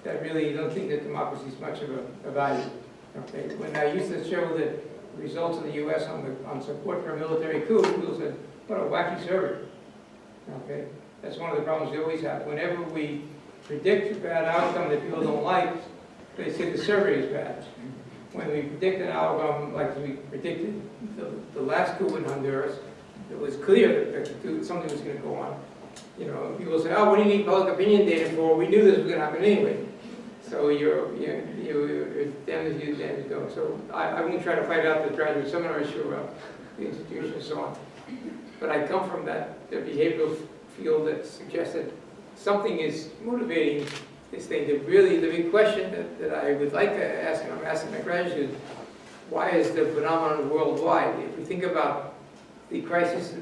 that really don't think that democracy is much of a value. Okay? When I used to show the results of the U.S. on support for a military coup, people said, what a wacky survey. Okay? That's one of the problems we always have. Whenever we predict a bad outcome that people don't like, they say the survey is bad. When we predict an outcome like we predicted the last coup in Honduras, it was clear that something was going to go on. People say, oh, what do you need public opinion data for? We knew this was going to happen anyway. So you're damned if you, damned if you don't. So I won't try to fight out the graduate seminar issue about the institution and so on. But I come from the behavioral field that suggests that something is motivating this thing. The big question that I would like to ask, and I'm asking my graduates, is why is the phenomenon worldwide? If we think about the crisis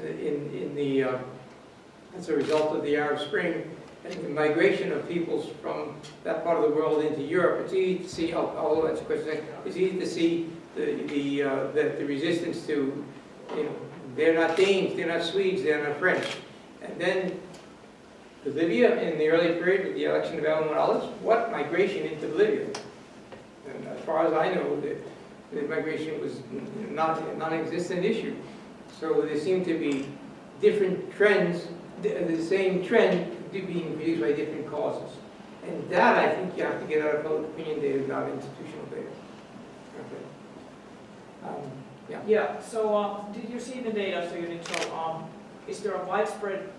as a result of the Arab Spring and the migration of peoples from that part of the world into Europe, it's easy to see, although that's a question, it's easy to see the resistance to, they're not Danes, they're not Swedes, they're not French. And then Bolivia, in the early period with the election of Evo Morales, what migration into Bolivia? And as far as I know, the migration was not a non-existent issue. So there seem to be different trends, the same trend being produced by different causes. And that, I think, you have to get out of public opinion data, not institutional data. Okay. Yeah, so did you see the data, is there a widespread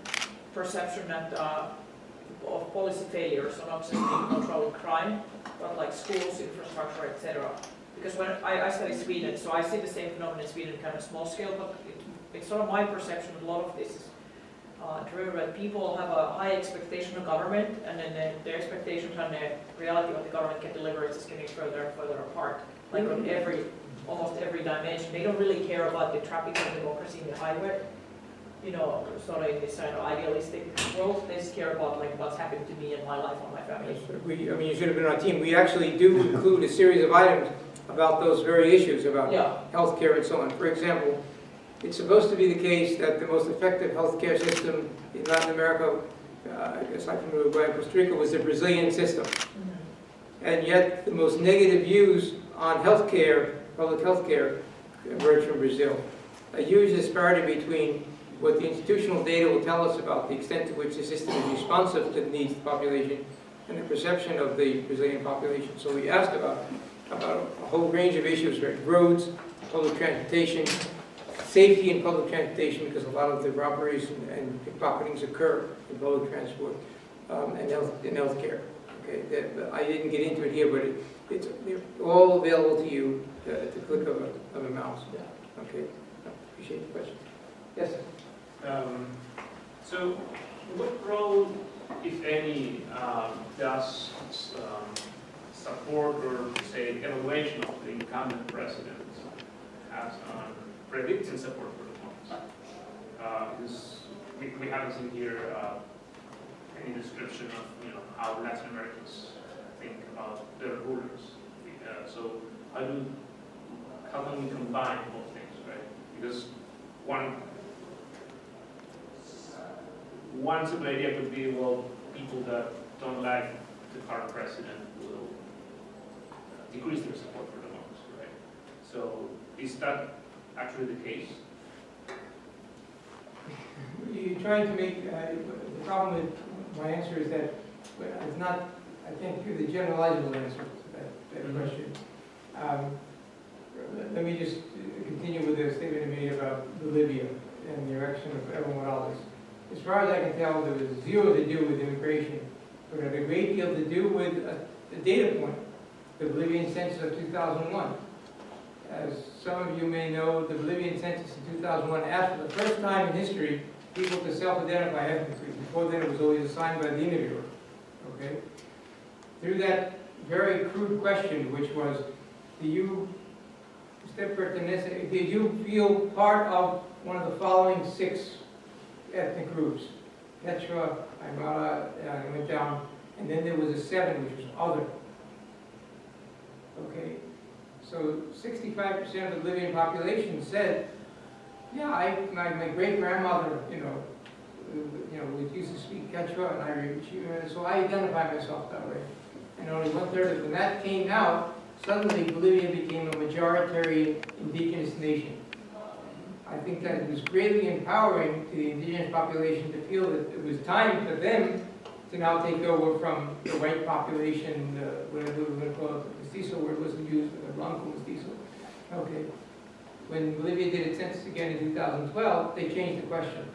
perception that of policy failures, so not just in controlling crime, but like schools, infrastructure, etc.? Because when I study Sweden, so I see the same phenomenon in Sweden, kind of small scale, but it's sort of my perception that a lot of this is driven by people have a high expectation of government, and then their expectations and the reality of what the government can deliver is just getting further and further apart. Like on almost every dimension. They don't really care about the trappings of democracy in the highway, sort of in this kind of idealistic world. They just care about like what's happened to me and my life and my family. You should have been on our team. We actually do include a series of items about those very issues, about healthcare and so on. For example, it's supposed to be the case that the most effective healthcare system in Latin America, aside from Uruguay and Costa Rica, was the Brazilian system. Mm-hmm. And yet, the most negative views on healthcare, public healthcare, emerge from Brazil. A huge disparity between what the institutional data will tell us about the extent to which the system is responsive to the needs of the population and the perception of the Brazilian population. So we asked about a whole range of issues, right? Roads, public transportation, safety in public transportation, because a lot of the robberies and pickpocketings occur in public transport, and healthcare. Okay, I didn't get into it here, but they're all available to you at the click of a mouse. Yeah. Okay, appreciate the question. Yes, sir. So, what role, if any, does support or, say, evaluation of the incumbent president has on predicting support for democracy? Because we haven't seen here any description of how Latin Americans think about their rulers. So how can we combine both things, right? Because one simple idea could be, well, people that don't like the current president will decrease their support for democracy, right? So is that actually the case? You're trying to make, the problem with my answer is that it's not, I can't give the generalizable answer to that question. Let me just continue with the statement I made about Bolivia and the election of Evo Morales. As far as I can tell, there was zero to do with immigration, but it had a great deal to do with a data point, the Bolivian Census of 2001. As some of you may know, the Bolivian Census in 2001 asked for the first time in history people to self-identify ethnically. Before then, it was always assigned by the interviewer. Okay? Through that very crude question, which was, do you feel part of one of the following 6 ethnic groups? Quechua, Aymara, and went down, and then there was a 7, which was other. Okay, so 65% of the Bolivian population said, yeah, my great-grandmother, we used to speak Quechua, and so I identify myself that way. And only 1/3 when that came out, suddenly Bolivia became a majority indigenous nation. I think that it was greatly empowering to the indigenous population to feel that it was time for them to now take over from the white population, whatever we were going to call it, the mestizo word wasn't used, but the blanco mestizo. Okay. When Bolivia did its census again in 2012, they changed the question.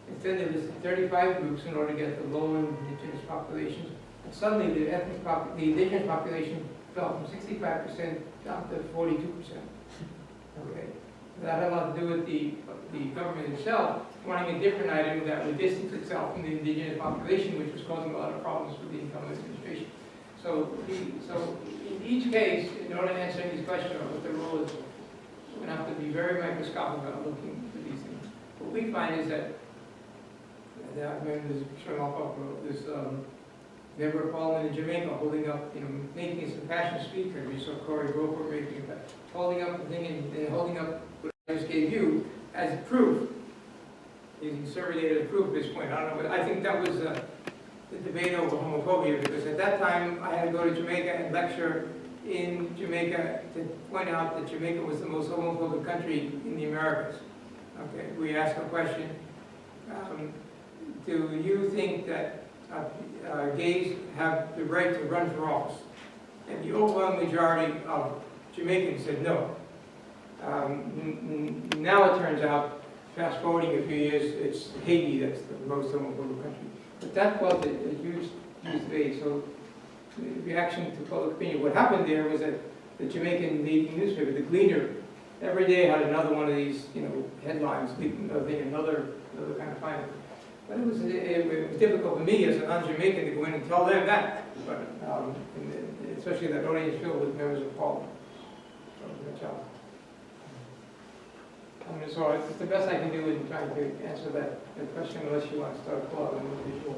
Instead, they listed 35 groups in order to get the low indigenous populations. And suddenly, the indigenous population fell from 65% down to 42%. Okay. That had a lot to do with the government itself wanting a different item that would distance itself from the indigenous population, which was causing a lot of problems with the incumbent administration. So in each case, in order to answer these questions of what the role is, we're going to have to be very microscopic about looking for these things. What we find is that, I remember there's a picture of LAPOP, this member of parliament in Jamaica holding up, making his impassioned speech, or we saw Cory Roper making it, holding up the thing and holding up what I just gave you as proof, using survey data as proof at this point. I don't know, but I think that was the debate over homophobia, because at that time I had to go to Jamaica and lecture in Jamaica to point out that Jamaica was the most homophobic country in the Americas. Okay, we asked a question, do you think that gays have the right to run for office? And the overwhelming majority of Jamaicans said no. Now it turns out, fast forwarding a few years, it's Haiti that's the most homophobic country. But that caused a huge debate. So the reaction to public opinion, what happened there was that the Jamaican leading newspaper, the Gleaner, every day had another one of these, headlines, another kind of finding. But it was difficult for me as a non-Jamaican to go in and tell them that, but especially that audience filled with members of parliament. So good job. So it's the best I can do in trying to answer that question, unless you want to start a call on individual.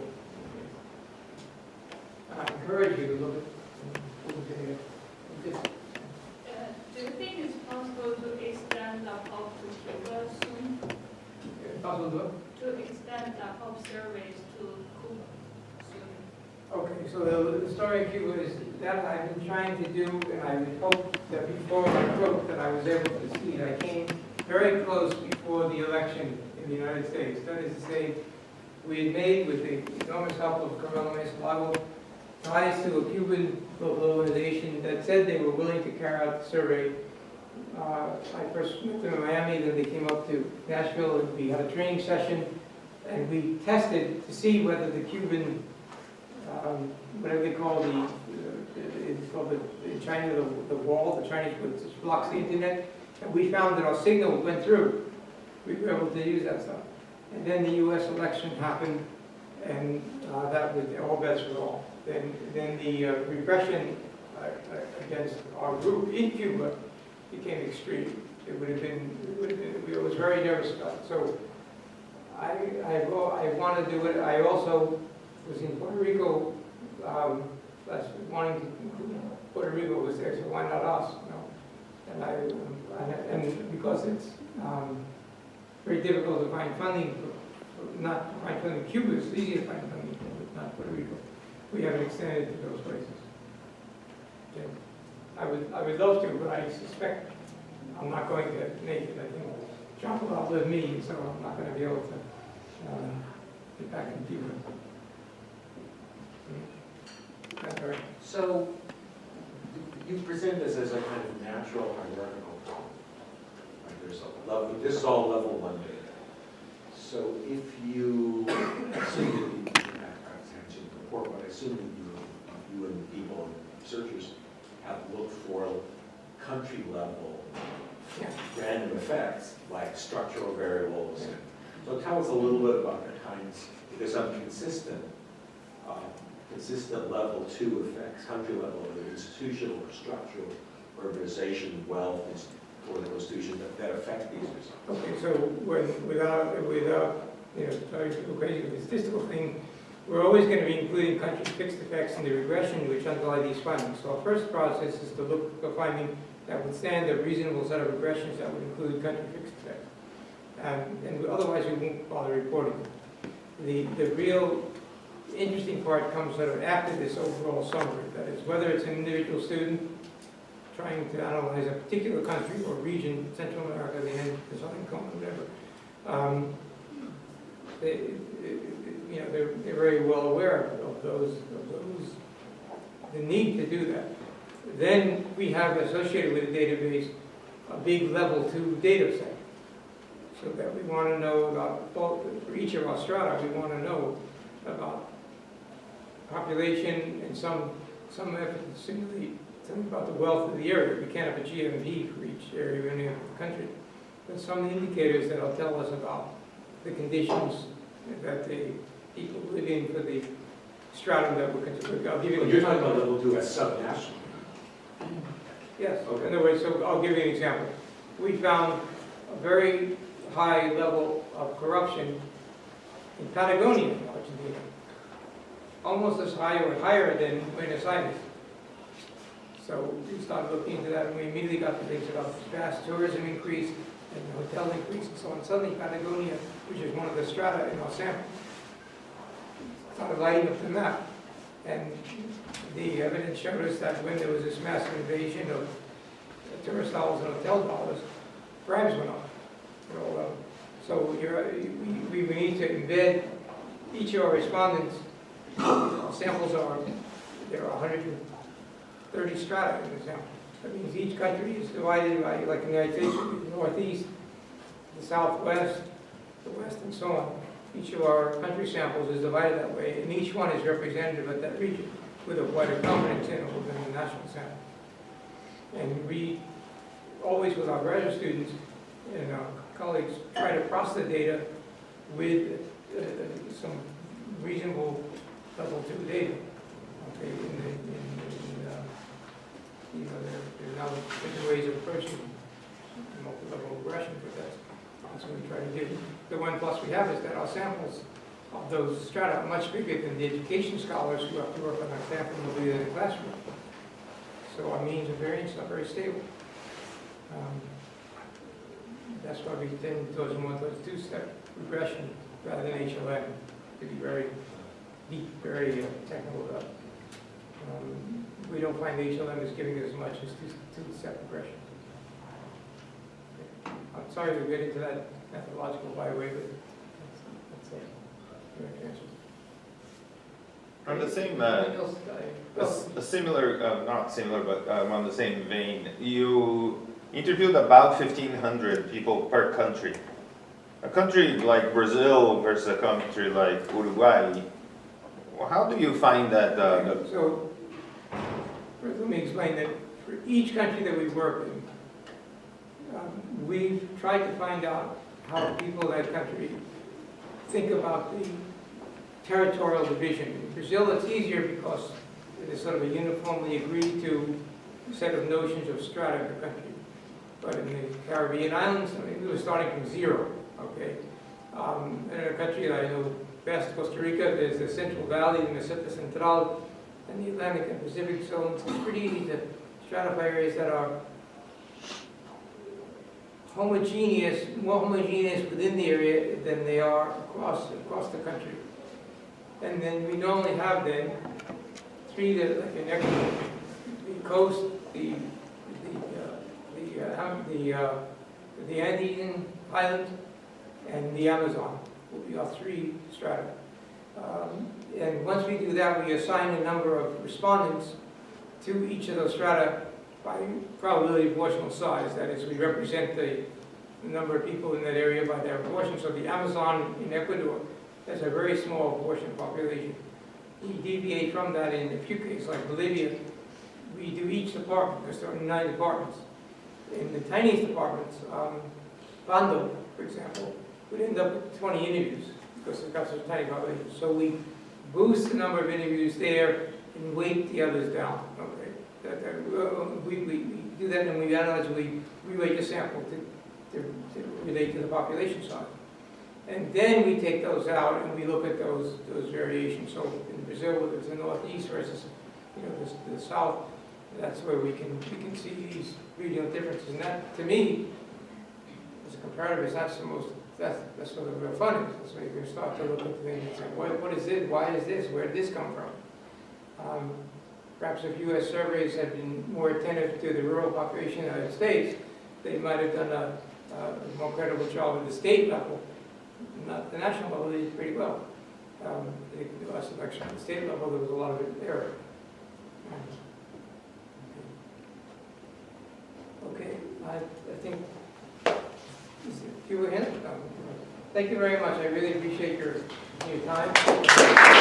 I encourage you to look at do you think it's possible to extend LAPOP to Cuba soon? possible To extend LAPOP surveys to Cuba soon? Okay, so the story of Cuba is that I've been trying to do, and I would hope that before I wrote that I was able to succeed. I came very close before the election in the United States. That is to say, we had made, with the enormous help of Carmelo Mesalago, ties to a Cuban local organization that said they were willing to carry out the survey. I first met them in Miami, then they came up to Nashville, and we had a training session, and we tested to see whether the Cuban, whatever they call it's called in China, the wall, the Chinese, which blocks the internet, and we found that our signal went through. We were able to use that stuff. And then the U.S. election happened, and that was all bets were off. Then the repression against our group in Cuba became extreme. It was very nervous about it. So I want to do it. I also was in Puerto Rico, wanting to, Puerto Rico was there, so why not us? And because it's very difficult to find funding, not to find funding in Cuba, it's easy to find funding, but not Puerto Rico. We haven't extended to those places. Okay. I would love to, but I suspect I'm not going to make it. I think John will outlive me, so I'm not going to be able to get back in Cuba. That's all right. So you present this as a kind of natural hierarchical problem. Like there's a level, this is all level 1 data. So if you assume that I mentioned before, but I assume that you and people, researchers, have looked for country level random effects like structural variables. And so tell us a little bit about the kinds, if there's some consistent level 2 effects, country level, or institutional or structural, organization, wealth, or the institutions that affect these results. Okay, so without sorry to go crazy with the statistical thing, we're always going to be including country fixed effects in the regression which underlie these findings. So our first process is to look for finding that would stand a reasonable set of regressions that would include country fixed effects. And otherwise we won't bother reporting. The real interesting part comes sort of after this overall summary. That is, whether it's an individual student trying to analyze a particular country or region, Central America, the end, the Southern Cone, whatever, they're very well aware of those, the need to do that. Then we have associated with the database a big level 2 data set. So that we want to know about, for each of our strata, we want to know about population and some effort to simulate something about the wealth of the area. We can't have a GMP for each area of any other country. But some indicators that will tell us about the conditions that the people live in for the stratum that we're considering. I'll give you But you're talking about level 2 as subnational. Yes. Okay. In other words, so I'll give you an example. We found a very high level of corruption in Patagonia, Argentina. Almost as high or higher than Buenos Aires. So we started looking into that, and we immediately got to things about vast tourism increase and hotel increase and so on. Suddenly Patagonia, which is one of the strata in our sample, started lighting up the map. And the evidence showed us that when there was this massive invasion of tourist dollars and hotel dollars, bribes went up. So we need to embed each of our respondents. Samples there are 130 strata in the sample. That means each country is divided by, like in the United States, the Northeast, the Southwest, the West, and so on. Each of our country samples is divided that way, and each one is representative of that region with a wider confidence interval than the national sample. And we always, with our graduate students and our colleagues, try to process the data with some reasonable level 2 data. Okay, there are now different ways of approaching multi-level regression, but that's what we try to do. The one plus we have is that our samples of those strata are much bigger than the education scholars who have to work on our sample and will be in the classroom. So our means of variance are very stable. That's why we tend towards a more towards 2-step regression rather than HLM, to be very deep, very technical about it. We don't find HLM is giving as much as 2-step regression. I'm sorry to get into that methodological byway, but that's the answer. On the same, Anything else? a similar, not similar, but on the same vein, you interviewed about 1,500 people per country. A country like Brazil versus a country like Uruguay, how do you find that? So, first let me explain that for each country that we work in, we've tried to find out how people in that country think about the territorial division. In Brazil, it's easier because it is sort of a uniformly agreed to set of notions of strata in the country. But in the Caribbean islands, I mean, we were starting from 0, okay? In a country that I know best, Costa Rica, there's the Central Valley, the Meseta Central, and the Atlantic and Pacific zones. It's pretty easy to stratify areas that are homogeneous, more homogeneous within the area than they are across the country. And then we normally have then 3 that, like in Ecuador, the coast, the Andean island, and the Amazon, will be our 3 strata. And once we do that, we assign a number of respondents to each of those strata by probability proportional size. That is, we represent the number of people in that area by their proportion. So the Amazon in Ecuador has a very small proportion of population. We deviate from that in a few cases, like Bolivia. We do each department. There's only 9 departments. In the tiniest departments, Bando, for example, would end up with 20 interviews because it's got such a tiny population. So we boost the number of interviews there and weight the others down. Okay, we do that, and we analyze, we reweight the sample to relate to the population size. And then we take those out and we look at those variations. So in Brazil, whether it's the northeast versus the south, that's where we can see these regional differences. And that, to me, as a comparative, that's what the real fun is. That's where you can start to look at things and say, what is it? Why is this? Where did this come from? Perhaps if U.S. surveys had been more attentive to the rural population of the United States, they might have done a more credible job at the state level. Not the national level, they did pretty well. The last election at the state level, there was a lot of error. Okay, I think, you were in? Thank you very much. I really appreciate your time.